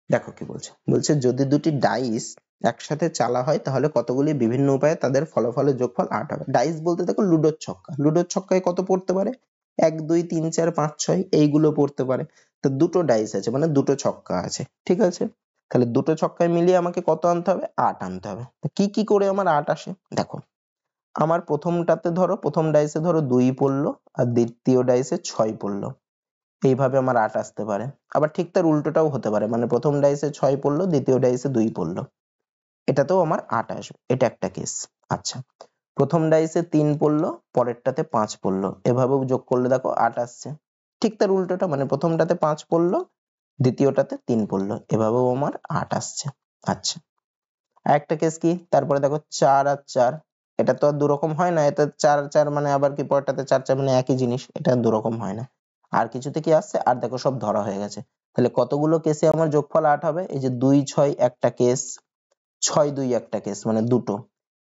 দেখো কি বলছে, বলছে যদি দুটি ডাইস একসাথে চালা হয় তাহলে কতগুলি বিভিন্ন উপায়ে তাদের ফলাফলের যোগফল 8 হবে। ডাইস বলতে দেখো লুডোর ছক্কা, লুডোর ছক্কায় কত পড়তে পারে, 1 2 3 4 5 6 এইগুলো পড়তে পারে। তো দুটো ডাইস আছে মানে দুটো ছক্কা আছে, ঠিক আছে, তাহলে দুটো ছক্কায় মিলিয়ে আমাকে কত আনতে হবে, 8 আনতে হবে। কি কি করে আমার 8 আসে, দেখো, আমার প্রথমটাতে ধরো, প্রথম ডাইসে ধরো 2 পড়লো, আর দ্বিতীয় ডাইসে 6 পড়লো, এইভাবে আমার 8 আসতে পারে। আবার ঠিক তার উল্টোটাও হতে পারে, মানে প্রথম ডাইসে 6 পড়লো, দ্বিতীয় ডাইসে 2 পড়লো, এটাতেও আমার 8 আসবে, এটা একটা কেস। আচ্ছা, প্রথম ডাইসে 3 পড়লো, পরেরটাতে 5 পড়লো, এভাবেও যোগ করলে দেখো 8 আসছে। ঠিক তার উল্টোটা, মানে প্রথমটাতে 5 পড়লো, দ্বিতীয়টাতে 3 পড়লো, এভাবেও আমার 8 আসছে। আচ্ছা, আরেকটা কেস কি, তারপরে দেখো 4 আর 4, এটা তো আর দুরকম হয় না, এটা 4 আর 4 মানে আবার কি, পরেরটাতে 4 4 মানে একই জিনিস, এটা দুরকম হয় না। আর কিছুতে কি আসছে, আর দেখো সব ধরা হয়ে গেছে। তাহলে কতগুলো কেসে আমার যোগফল 8 হবে, এই যে 2 6 একটা কেস, 6 2 একটা কেস মানে দুটো,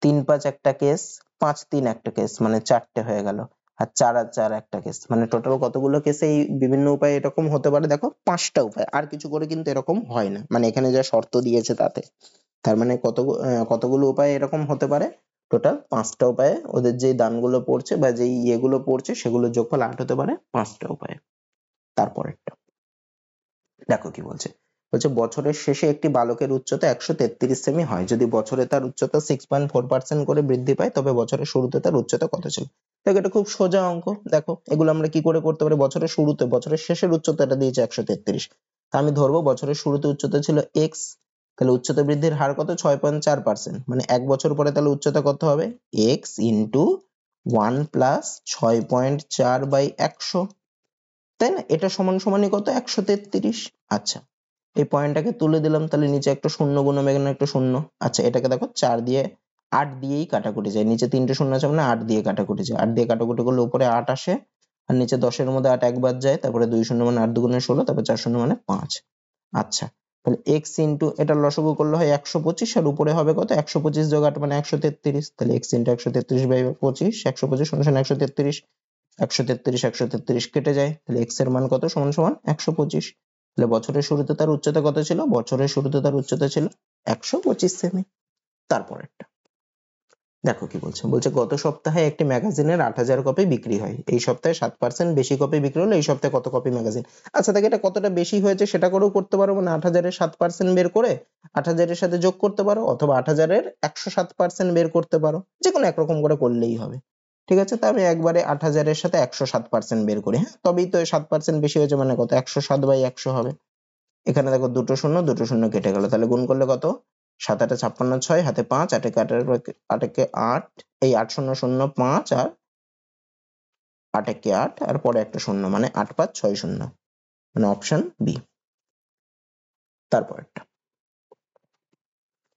3 5 একটা কেস, 5 3 একটা কেস, মানে 4টে হয়ে গেল, আর 4 আর 4 একটা কেস, মানে টোটাল কতগুলো কেসে এই বিভিন্ন উপায়ে এরকম হতে পারে, দেখো 5টা উপায়, আর কিছু করে কিন্তু এরকম হয় না, মানে এখানে যা শর্ত দিয়েছে তাতে। তার মানে কতগুলো উপায়ে এরকম হতে পারে, টোটাল 5টা উপায়ে ওদের যে দানগুলো পড়ছে বা যেই ইয়েগুলো পড়ছে সেগুলোর যোগফল 8 হতে পারে 5টা উপায়ে। তারপরেরটা দেখো কি বলছে, বলছে বছরের শেষে একটি বালকের উচ্চতা 133 সেমি হয়, যদি বছরে তার উচ্চতা 6.4% করে বৃদ্ধি পায় তবে বছরের শুরুতে তার উচ্চতা কত ছিল। দেখো এটা খুব সোজা অঙ্ক। দেখো এগুলো আমরা কি করে করতে পারি, বছরের শুরুতে, বছরের শেষের উচ্চতাটা দিয়েছে 133, তা আমি ধরবো বছরের শুরুতে উচ্চতা ছিল x, তাহলে উচ্চতা বৃদ্ধির হার কত, 6.4%, মানে এক বছর পরে তাহলে উচ্চতা কত হবে, x ইন্টু 1 প্লাস 6.4/100, তাই না? এটা সমান সমানই কত, 133। আচ্ছা, এই পয়েন্টটাকে তুলে দিলাম, তাহলে নিচে একটা শূন্য গুণম এখানে একটা শূন্য। আচ্ছা, এটাকে দেখো 4 দিয়ে 8 দিয়েই কাটাকুটি যায়, নিচে 3টে শূন্য আছে মানে 8 দিয়ে কাটাকুটি যায়, 8 দিয়ে কাটাকুটি করলে উপরে 8 আসে, আর নিচে 10-এর মধ্যে 8 একবার যায়, তারপরে 2 শূন্য মানে 8 দুগুণে 16, তারপর 4 শূন্য মানে 5। আচ্ছা, তাহলে x ইন্টু এটা লসাগু করলে হয় 125, আর উপরে হবে কত, 125 যোগ 8 মানে 133, তাহলে x ইন্টু 133/25, 125 সমান 133, 133 133 কেটে যায়, তাহলে x এর মান কত, সমান সমান 125। তাহলে বছরের শুরুতে তার উচ্চতা কত ছিল, বছরের শুরুতে তার উচ্চতা ছিল 125 সেমি। তারপরেরটা দেখো কি বলছে, বলছে গত সপ্তাহে একটি ম্যাগাজিনের 8,000 কপি বিক্রি হয়, এই সপ্তাহে 7% বেশি কপি বিক্রি হলো, এই সপ্তাহে কত কপি ম্যাগাজিন। আচ্ছা দেখো এটা কতটা বেশি হয়েছে সেটা করেও করতে পারো, মানে 8,000-এর 7% বের করে 8,000-এর সাথে যোগ করতে পারো, অথবা 8,000-এর 107% বের করতে পারো, যে কোনো একরকম করে করলেই হবে। ঠিক আছে, তা আমি একবারে 8,000-এর সাথে 107% বের করি, হ্যাঁ তবেই তো 7% বেশি হয়েছে, মানে কত, 107/100 হবে। এখানে দেখো দুটো শূন্য কেটে গেল, তাহলে গুণ করলে কত, 7 8 56 6, হাতে 5, 8 একে 8, এই 8 0 0 5, আর 8 একে 8, আর পরে একটা শূন্য, মানে 8 5 6 0, মানে অপশন বি। তারপরটা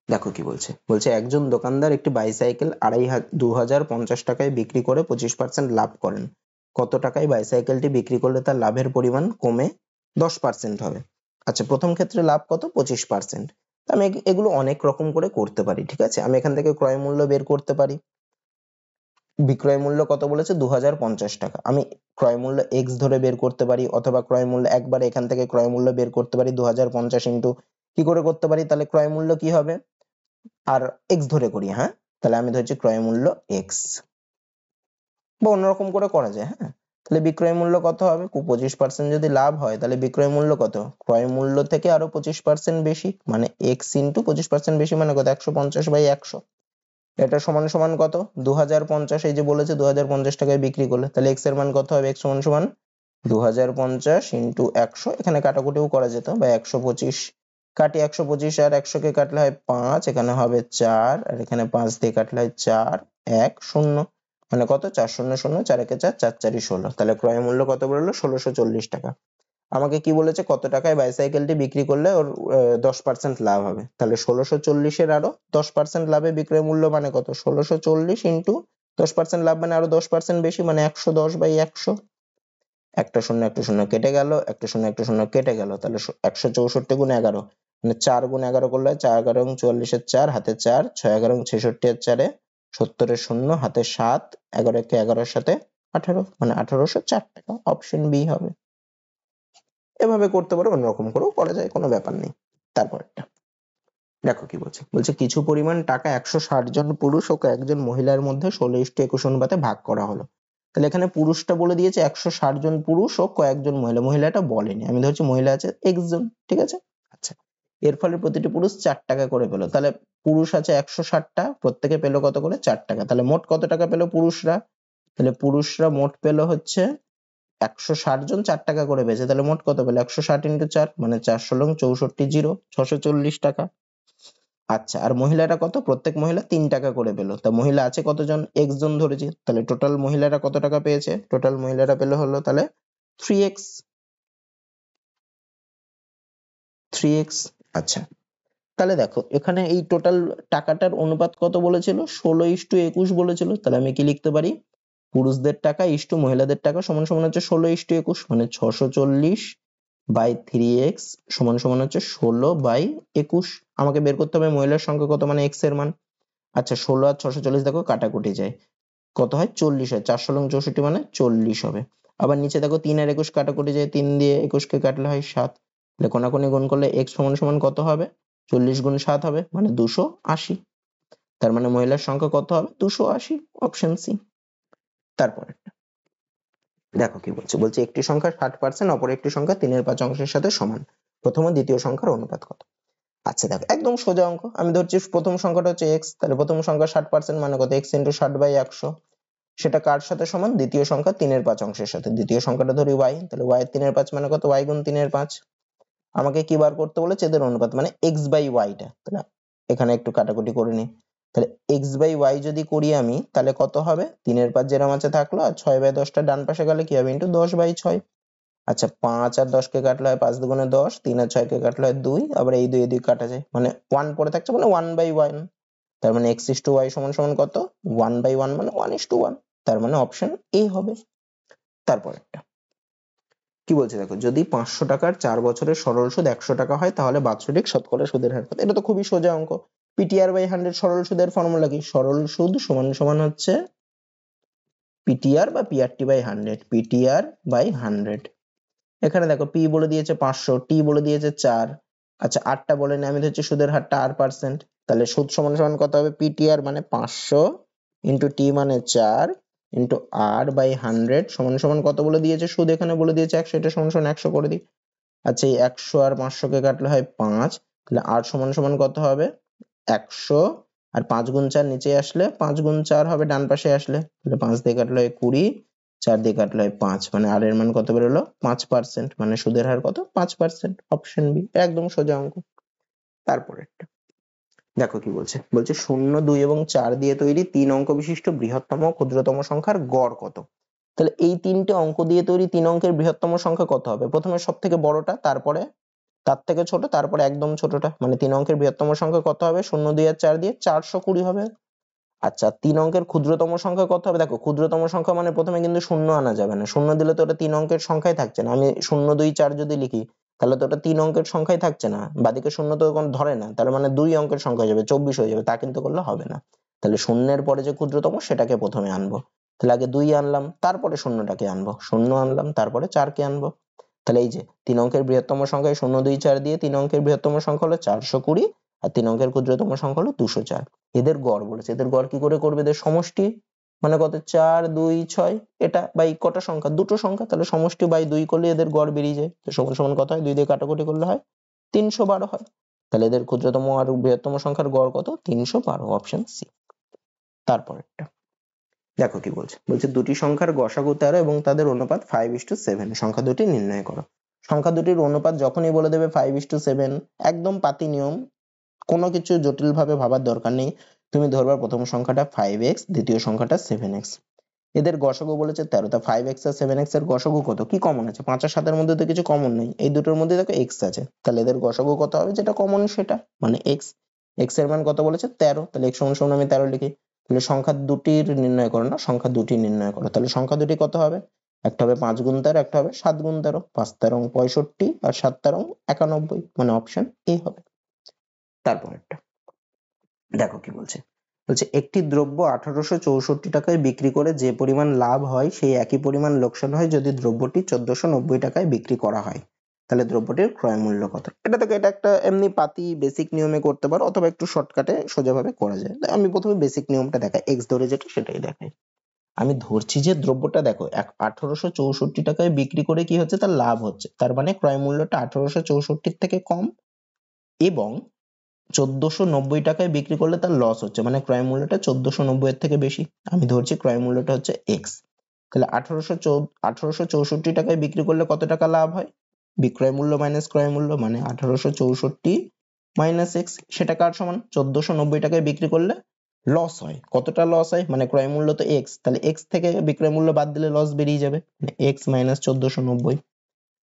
দেখো কি বলছে, বলছে একজন দোকানদার একটি বাইসাইকেল 2,050 টাকায় বিক্রি করে 25% লাভ করেন, কত টাকায় বাইসাইকেলটি বিক্রি করলে তার লাভের পরিমাণ কমে 10% হবে। আচ্ছা, প্রথম ক্ষেত্রে লাভ কত, 25%। আমি এগুলো অনেক রকম করে করতে পারি, ঠিক আছে। আমি এখান থেকে ক্রয় মূল্য বের করতে পারি, বিক্রয় মূল্য কত বলেছে, 2,050 টাকা, আমি ক্রয় মূল্য x ধরে বের করতে পারি, অথবা ক্রয় মূল্য একবারে এখান থেকে ক্রয় মূল্য বের করতে পারি, 2,050 ইন্টু কি করে করতে পারি, তাহলে ক্রয় মূল্য কি হবে, আর x ধরে করি, হ্যাঁ তাহলে আমি ধরছি ক্রয় মূল্য x, বা অন্যরকম করে করা যায়, হ্যাঁ। তাহলে বিক্রয় মূল্য কত হবে, 25% যদি লাভ হয় তাহলে বিক্রয় মূল্য কত, ক্রয় মূল্য থেকে আরো 25% বেশি, মানে x ইন্টু 25% বেশি মানে কত, 150/100। এটা সমান সমান কত, 2,050, এই যে বলেছে 2,050 টাকায় বিক্রি করলে, তাহলে x এর মান কত হবে, x সমান সমান 2,050 ইন্টু 100, এখানে কাটাকুটিও করা যেত, বা 125 কাটি, 125 আর 100 কে কাটলে হয় 5, এখানে হবে 4, আর এখানে 5 দিয়ে কাটলে হয় 4 1 0, মানে কত, 4 0 0, 4 একে 4, 4 4 16, তাহলে ক্রয় মূল্য কত বললো, 1,640 টাকা। আমাকে কি বলেছে, কত টাকায় বাইসাইকেলটি বিক্রি করলে ওর 10% লাভ হবে, তাহলে 1,640-এর আরো 10% লাভে বিক্রয় মূল্য মানে কত, 1,640 ইন্টু 10% লাভ মানে আরো 10% বেশি, মানে 110/100। একটা শূন্য কেটে গেল, একটা শূন্য কেটে গেল, তাহলে 164 গুণ 11, মানে 4 গুণ 11 করলে 4 11 এবং 44-এর 4, হাতে 4, 6 11 এবং 66-এর 4-এ 70-এর শূন্য, হাতে 7, 11 একে 11-এর সাথে 18, মানে 1,804 টাকা, অপশন বি হবে। এভাবে করতে পারো, অন্যরকম করেও করা যায়, কোনো ব্যাপার নেই। তারপরটা দেখো কি বলছে, বলছে কিছু পরিমাণ টাকা 160 জন পুরুষ ও কয়েকজন মহিলার মধ্যে 16:21 অনুপাতে ভাগ করা হলো। তাহলে এখানে পুরুষটা বলে দিয়েছে 160 জন পুরুষ ও কয়েকজন মহিলা, মহিলাটা বলেনি, আমি ধরছি মহিলা আছে x জন, ঠিক আছে। আচ্ছা, এর ফলে প্রতিটি পুরুষ 4 টাকা করে পেলো, তাহলে পুরুষ আছে 160টা, প্রত্যেকে পেলো কত করে, 4 টাকা, তাহলে মোট কত টাকা পেলো পুরুষরা, তাহলে পুরুষরা মোট পেলো হচ্ছে 160 জন 4 টাকা করে পেয়েছে, তাহলে মোট কত পেলো, 160 ইন্টু 4, মানে 4 16 64 0, 640 টাকা। আচ্ছা, আর মহিলারা কত, প্রত্যেক মহিলা 3 টাকা করে পেলো, তা মহিলা আছে কতজন, x জন ধরেছি, তাহলে টোটাল মহিলারা কত টাকা পেয়েছে, টোটাল মহিলারা পেলো হলো তাহলে 3x 3x। আচ্ছা, তাহলে দেখো এখানে এই টোটাল টাকাটার অনুপাত কত বলেছিল, 16:21 বলেছিল, তাহলে আমি কি লিখতে পারি, পুরুষদের টাকা ইস্টু মহিলাদের টাকা সমান সমান হচ্ছে 16:21, মানে 640/3x সমান সমান হচ্ছে 16/21। আমাকে বের করতে হবে মহিলার সংখ্যা কত, মানে x এর মান। আচ্ছা, 16 আর 640 দেখো কাটাকুটি যায়, কত হয়, 40 হয়, 4 16 64 মানে 40 হবে। আবার নিচে দেখো 3 আর 21 কাটাকুটি যায়, 3 দিয়ে 21 কে কাটলে হয় 7, তাহলে কোনাকুনি গুণ করলে x সমান সমান কত হবে, 40 গুণ 7 হবে, মানে 280। তার মানে মহিলার সংখ্যা কত হবে 280, অপশন সি। তারপর দেখো কি বলছে, বলছে একটি সংখ্যার 60% অপর একটি সংখ্যা 3/5 অংশের সাথে সমান, প্রথম ও দ্বিতীয় সংখ্যার অনুপাত কত? আচ্ছা দেখো একদম সোজা অঙ্ক, আমি ধরছি প্রথম সংখ্যাটা হচ্ছে x, তাহলে প্রথম সংখ্যা 60% মানে কত, x × 60/100, সেটা কার সাথে সমান, দ্বিতীয় সংখ্যা 3/5 অংশের সাথে। দ্বিতীয় সংখ্যাটা ধরি y, তাহলে y এর 3/5 মানে কত, y × 3/5। আমাকে কি বার করতে বলেছে, এদের অনুপাত মানে x/y টা, তাহলে এখানে একটু কাটাকুটি করে নি, তাহলে x/y যদি করি আমি তাহলে কত হবে, 3/5 যেরকম আছে থাকলো, আর 6/10টা ডান পাশে গেলে কি হবে, ইন্টু 10/6। আচ্ছা 5 আর 10 কে কাটলে হয় 5 দুগুণে 10, 3 আর 6 কে কাটলে হয় 2, আবার এই 2 এই 2 কাটা যায়, মানে 1 পড়ে থাকছে, মানে 1/1। তার মানে x/y সমান সমান কত, 1/1 মানে 1:1। তার মানে অপশন এ হবে। তারপর একটা কি বলছে দেখো, যদি 500 টাকার 4 বছরের সরল সুদ 100 টাকা হয় তাহলে বাৎসরিক শতকরা সুদের হার কত? এটা তো খুবই সোজা অঙ্ক। PTR/100 সরল সুদের ফর্মুলা কি, সরল সুদ সমান সমান হচ্ছে PTR বা PRT/100, PTR/100। এখানে দেখো p বলে দিয়েছে 500, t বলে দিয়েছে 4, আচ্ছা 8টা বলেনি, আমি ধরছি সুদের হারটা r%, তাহলে সুদ সমান সমান কত হবে, PTR মানে 500 ইন্টু t মানে 4 ইন্টু r/100 সমান সমান কত বলে দিয়েছে, সুদ এখানে বলে দিয়েছে 100, এটা সমান সমান 100 করে দিই। আচ্ছা এই 100 আর 500 কে কাটলে হয় 5, তাহলে r সমান সমান কত হবে 100, আর 5 গুণ 4 নিচে আসলে 5 গুণ 4 হবে ডান পাশে আসলে, তাহলে 5 দিয়ে কাটলে হয় 20, 4 দিয়ে কাটলে হয় 5, মানে r এর মান কত বেরোলো 5%, মানে সুদের হার কত 5%, অপশন বি, একদম সোজা অঙ্ক। তারপরেরটা দেখো কি বলছে, বলছে 0, 2 এবং 4 দিয়ে তৈরি 3 অঙ্ক বিশিষ্ট বৃহত্তম ও ক্ষুদ্রতম সংখ্যার গড় কত? তাহলে এই 3টে অঙ্ক দিয়ে তৈরি 3 অঙ্কের বৃহত্তম সংখ্যা কত হবে, প্রথমে সব থেকে বড়টা, তারপরে তার থেকে ছোট, তারপরে একদম ছোটটা, মানে 3 অঙ্কের বৃহত্তম সংখ্যা কত হবে, 0, 2 আর 4 দিয়ে 420 হবে। আচ্ছা 3 অঙ্কের ক্ষুদ্রতম সংখ্যা কত হবে, দেখো ক্ষুদ্রতম সংখ্যা মানে প্রথমে কিন্তু শূন্য আনা যাবে না, শূন্য দিলে তো ওটা 3 অঙ্কের সংখ্যাই থাকছে না, আমি 0, 2, 4 যদি লিখি তাহলে তো ওটা 3 অঙ্কের সংখ্যাই থাকছে না, বাদিকে শূন্য তো কোনো ধরে না, তার মানে 2 অঙ্কের সংখ্যা হয়ে যাবে, 24 হয়ে যাবে, তা কিন্তু করলে হবে না। তাহলে শূন্যের পরে যে ক্ষুদ্রতম সেটাকে প্রথমে আনবো, তাহলে আগে 2 আনলাম, তারপরে শূন্যটাকে আনবো, 0 আনলাম, তারপরে 4 কে আনবো। তাহলে এই যে 3 অঙ্কের বৃহত্তম সংখ্যায় 0, 2, 4 দিয়ে 3 অঙ্কের বৃহত্তম সংখ্যা হলো 420, আর 3 অঙ্কের ক্ষুদ্রতম সংখ্যা হলো 204। এদের গড় বলেছে, এদের গড় কি করে করবে, এদের সমষ্টি মানে কত, 4, 2, 6, এটা বাই কটা সংখ্যা, দুটো সংখ্যা, তাহলে সমষ্টি বাই 2 করলে এদের গড় বেরিয়ে যায়, তো সমান সমান কত হয়, 2 দিয়ে কাটাকুটি করলে হয় 312 হয়। তাহলে এদের ক্ষুদ্রতম আর বৃহত্তম সংখ্যার গড় কত, 312, অপশন সি। তারপরেরটা দেখো কি বলছে, বলছে দুটি সংখ্যার গসাগু 13 এবং তাদের অনুপাত 5:7, সংখ্যা দুটি নির্ণয় করো। সংখ্যা দুটির অনুপাত যখনই বলে দেবে 5:7, একদম পাতি নিয়ম, কোনো কিছু জটিল ভাবে ভাবার দরকার নেই, তুমি ধরবা প্রথম সংখ্যাটা 5x, দ্বিতীয় সংখ্যাটা 7x, এদের গসাগু বলেছে 13, তা 5x আর 7x এর গসাগু কত, কি কমন আছে, 5 আর 7 এর মধ্যে তো কিছু কমন নেই, এই দুটোর মধ্যে দেখো x আছে, তাহলে এদের গসাগু কত হবে, যেটা কমন সেটা, মানে x, x এর মান কত বলেছে 13, তাহলে x সমান সমান আমি 13 লিখি। তাহলে সংখ্যা দুটির নির্ণয় করো না, সংখ্যা দুটি নির্ণয় করো, তাহলে সংখ্যা দুটি কত হবে, একটা হবে 5 গুণ 13, একটা হবে 7 গুণ 13, 5 13 65 আর 7 13 91, মানে অপশন এ হবে। তারপরেরটা দেখো কি বলছে, বলছে একটি দ্রব্য 1864 টাকায় বিক্রি করে যে পরিমাণ লাভ হয় সেই একই পরিমাণ লোকসান হয় যদি দ্রব্যটি 1490 টাকায় বিক্রি করা হয়, তাহলে দ্রব্যটির ক্রয় মূল্য কত? এটা থেকে এটা একটা এমনি পাতি বেসিক নিয়মে করতে পারো, অথবা একটু শর্টকাটে সোজাভাবে করা যায়। তাই আমি প্রথমে বেসিক নিয়মটা দেখাই, এক্স ধরে যেটা সেটাই দেখাই। আমি ধরছি যে দ্রব্যটা দেখো 1864 টাকায় বিক্রি করে কি হচ্ছে, তার লাভ হচ্ছে, তার মানে ক্রয় মূল্যটা 1864 থেকে কম, এবং 1490 টাকায় বিক্রি করলে তার লস হচ্ছে, মানে ক্রয় মূল্যটা 1490 এর থেকে বেশি। আমি ধরছি ক্রয় মূল্যটা হচ্ছে এক্স, তাহলে 1864 টাকায় বিক্রি করলে কত টাকা লাভ হয়, বিক্রয় মূল্য মাইনাস ক্রয় মূল্য, মানে 1864 মাইনাস এক্স, সেটা কার সমান, 1490 টাকায় বিক্রি করলে লস হয়, কতটা লস হয়, মানে ক্রয় মূল্য তো এক্স, তাহলে এক্স থেকে বিক্রয় মূল্য বাদ দিলে লস বেরিয়ে যাবে, মানে এক্স মাইনাস 1490।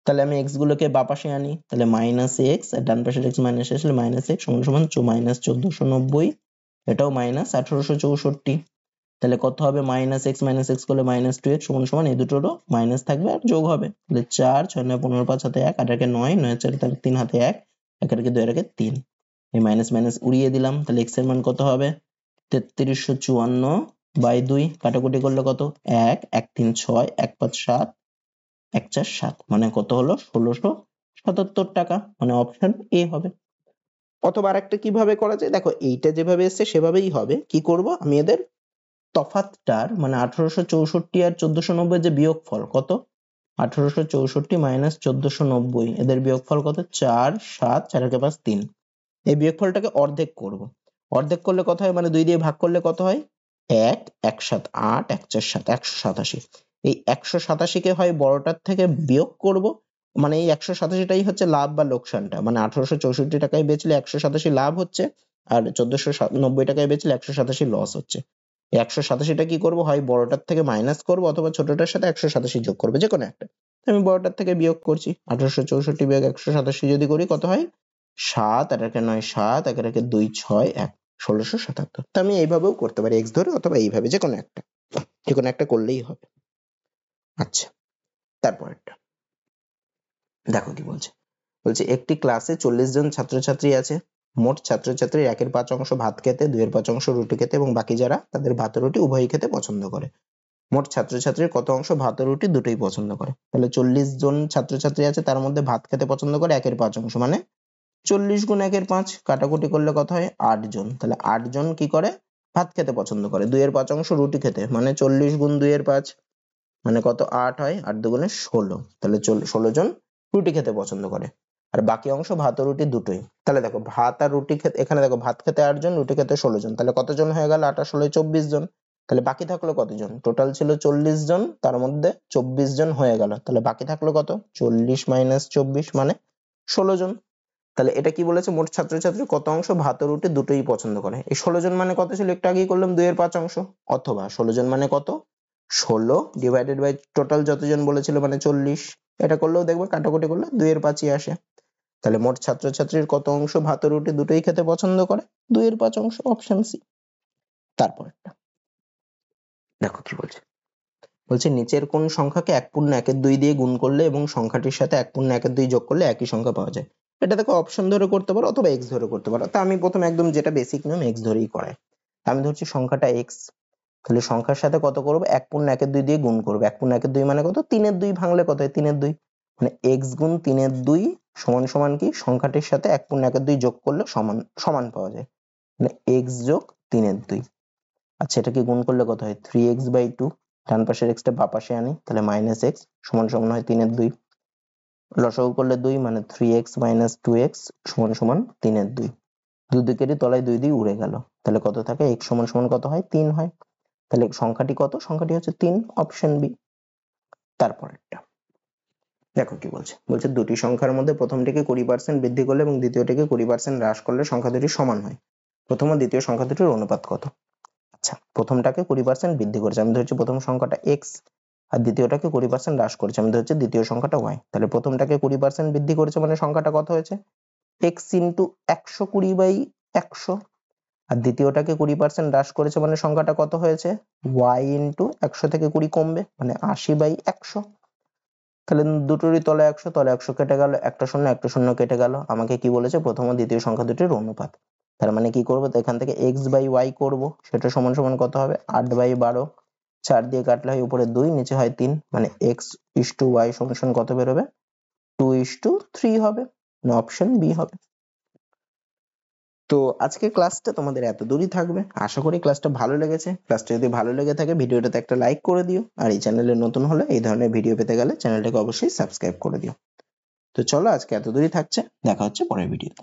তাহলে আমি এক্স গুলোকে বাঁ পাশে আনি, তাহলে মাইনাস এক্স, আর ডান পাশের এক্স মাইনাস আসলে মাইনাস এক্স সমান সমান মাইনাস 1490, এটাও মাইনাস 1864, তাহলে কত হবে, মাইনাস এক্স করলে মাইনাস 2x সমান সমান এই দুটোরও মাইনাস থাকবে আর যোগ হবে, তাহলে 4, 6, 9, 15, 5 হাতে 1, 8 একে 9, 9 4 3 হাতে 1, 1 একে 2 একে 3, এই মাইনাস মাইনাস উড়িয়ে দিলাম, তাহলে এক্স এর মান কত হবে 3354/2, কাটাকুটি করলে কত, 1, 1 3 6, 1 5 7, 1 4 7, মানে কত হলো 1677 টাকা, মানে অপশন এ হবে। অথবা আরেকটা কিভাবে করা যায়, দেখো এইটা যেভাবে এসছে সেভাবেই হবে। কি করব, আমি এদের তফাৎটার মানে 1864 আর 1490 যে বিয়োগফল কত, 1864 মাইনাস 1490 এদের বিয়োগফল কত, 4 7 4 এর 5 3। এই বিয়োগফলটাকে অর্ধেক করব। অর্ধেক করলে কত হয়, মানে 2 দিয়ে ভাগ করলে কত হয়, 1 1 7 8 1 4 7 187। এই 187 কে হয় বড়টার থেকে বিয়োগ করব, মানে এই 187টাই হচ্ছে লাভ বা লোকসানটা, মানে 1864 টাকায় বেচলে 187 লাভ হচ্ছে, আর 1490 টাকায় বেচলে 187 লস হচ্ছে। এই 187টা কি করব, হয় বড়টার থেকে মাইনাস করব অথবা ছোটটার সাথে 187 যোগ করবে, যে কোনো একটা। আমি বড়টার থেকে বিয়োগ করছি, 1864 বিয়োগ 187 যদি করি কত হয়, 7 আর 9 7 1 2 6 1 1677। তো আমি এইভাবেও করতে পারি, এক্স ধরে অথবা এইভাবে, যে কোনো একটা করলেই হবে। আচ্ছা, তারপরেরটা দেখো কি বলছে। বলছে একটি ক্লাসে 40 জন ছাত্রছাত্রী আছে। মোট ছাত্রছাত্রীর 1/5 অংশ ভাত খেতে, 2/5 অংশ রুটি খেতে এবং বাকি যারা তাদের ভাত ও রুটি উভয়ই খেতে পছন্দ করে। মোট ছাত্রছাত্রীর কত অংশ ভাত ও রুটি দুটোই পছন্দ করে? তাহলে 40 জন ছাত্রছাত্রী আছে, তার মধ্যে ভাত খেতে পছন্দ করে 1/5 অংশ, মানে 40 গুণ 1/5, কাটাকুটি করলে কত হয়, 8 জন। তাহলে 8 জন কি করে, ভাত খেতে পছন্দ করে। 2/5 অংশ রুটি খেতে, মানে 40 গুণ 2/5, মানে কত, 8 হয়, 8 দুগুণে 16। তাহলে 16 জন রুটি খেতে পছন্দ করে, আর বাকি অংশ ভাত ও রুটি দুটোই। তাহলে দেখো ভাত আর রুটি খেতে, এখানে দেখো ভাত খেতে 8 জন, রুটি খেতে 16 জন, তাহলে কতজন হয়ে গেল, 8 আর 16 24 জন। তাহলে বাকি থাকলো কতজন, টোটাল ছিল 40 জন, তার মধ্যে 24 জন হয়ে গেল, তাহলে বাকি থাকলো কত, 40 মাইনাস 24 মানে 16 জন। তাহলে এটা কি বলেছে, মোট ছাত্রছাত্রীর কত অংশ ভাত ও রুটি দুটোই পছন্দ করে। এই 16 জন মানে কত ছিল, একটু আগেই করলাম 2/5 অংশ, অথবা 16 জন মানে কত, 16 ডিভাইডেড বাই টোটাল যতজন বলেছিল মানে 40। এটা করলেও দেখবে কাটাকুটি করলে 2/5ই আসে। তাহলে মোট ছাত্রছাত্রীর কত অংশ ভাত ও রুটি দুটোই খেতে পছন্দ করে, 2/5 অংশ, অপশন সি। তারপরটা দেখো কি বলছে। বলছে নিচের কোন সংখ্যাকে 1/2 দিয়ে গুণ করলে এবং সংখ্যাটির সাথে 1/2 যোগ করলে একই সংখ্যা পাওয়া যায়? এটা দেখো অপশন ধরে করতে পারো অথবা এক্স ধরে করতে পারো। তা আমি প্রথমে একদম যেটা বেসিক নিয়ম, এক্স ধরেই করাই। আমি ধরছি সংখ্যাটা এক্স, তাহলে সংখ্যার সাথে কত করবো, 1/2 দিয়ে গুণ করবো। 1/2 মানে কত, 3/2 ভাঙলে কত হয়, 3/2, মানে এক্স গুণ 3/2 সমান সমান কি, সংখ্যাটির সাথে 1/2 যোগ করলে সমান সমান পাওয়া যায়, মানে এক্স যোগ 3/2। আচ্ছা, এটাকে গুণ করলে কত হয়, 3x/2, ডান পাশের এক্সটা বাঁ পাশে আনি, তাহলে মাইনাস এক্স সমান সমান হয় 3/2। লসাগু করলে 2, মানে 3x মাইনাস 2x সমান সমান 3/2। দুদিকেরই তলায় 2 দিয়ে উড়ে গেল, তাহলে কত থাকে, x সমান সমান কত হয়, 3 হয়। তাহলে সংখ্যাটি কত, সংখ্যাটি হচ্ছে 3, অপশন বি। তারপরেরটা দেখো কি বলছে। বলছে দুটি সংখ্যার মধ্যে প্রথমটিকে 20% বৃদ্ধি করলে এবং দ্বিতীয়টিকে 20% হ্রাস করলে সংখ্যা দুটি সমান হয়। প্রথম ও দ্বিতীয় সংখ্যা দুটির অনুপাত কত? আচ্ছা, প্রথমটাকে 20% বৃদ্ধি করেছে, আমি ধরছি প্রথম সংখ্যাটা x, আর দ্বিতীয়টাকে 20% হ্রাস করেছে, আমি ধরছি দ্বিতীয় সংখ্যাটা y। তাহলে প্রথমটাকে 20% বৃদ্ধি করেছে মানে সংখ্যাটা কত হয়েছে, x ইন্টু 120/100, আর দ্বিতীয়টাকে 20% হ্রাস করেছে মানে সংখ্যাটা কত হয়েছে, y ইন্টু 100 থেকে 20 কমবে, মানে 80/100। তাহলে দুটোরই তলে 100, তলে 100 কেটে গেল, একটা শূন্য কেটে গেল। আমাকে কি বলেছে, প্রথম ও দ্বিতীয় সংখ্যা দুটির অনুপাত। তার মানে কি করবো, তো এখান থেকে x/y করব, সেটা সমান সমান কত হবে, 8/12। 4 দিয়ে কাটলে হয় উপরে 2, নিচে হয় 3, মানে x/y সমান সমান কত বেরোবে, 2:3 হবে, না অপশন বি হবে। তো আজকের ক্লাসটা তোমাদের এত দূরই থাকবে। আশা করি ক্লাসটা ভালো লেগেছে। ক্লাসটা যদি ভালো লেগে থাকে ভিডিওটাতে একটা লাইক করে দিও, আর এই চ্যানেলে নতুন হলে এই ধরনের ভিডিও পেতে গেলে চ্যানেলটাকে অবশ্যই সাবস্ক্রাইব করে দিও। তো চলো আজকে এত দূরই থাকছে, দেখা হচ্ছে পরের ভিডিওতে।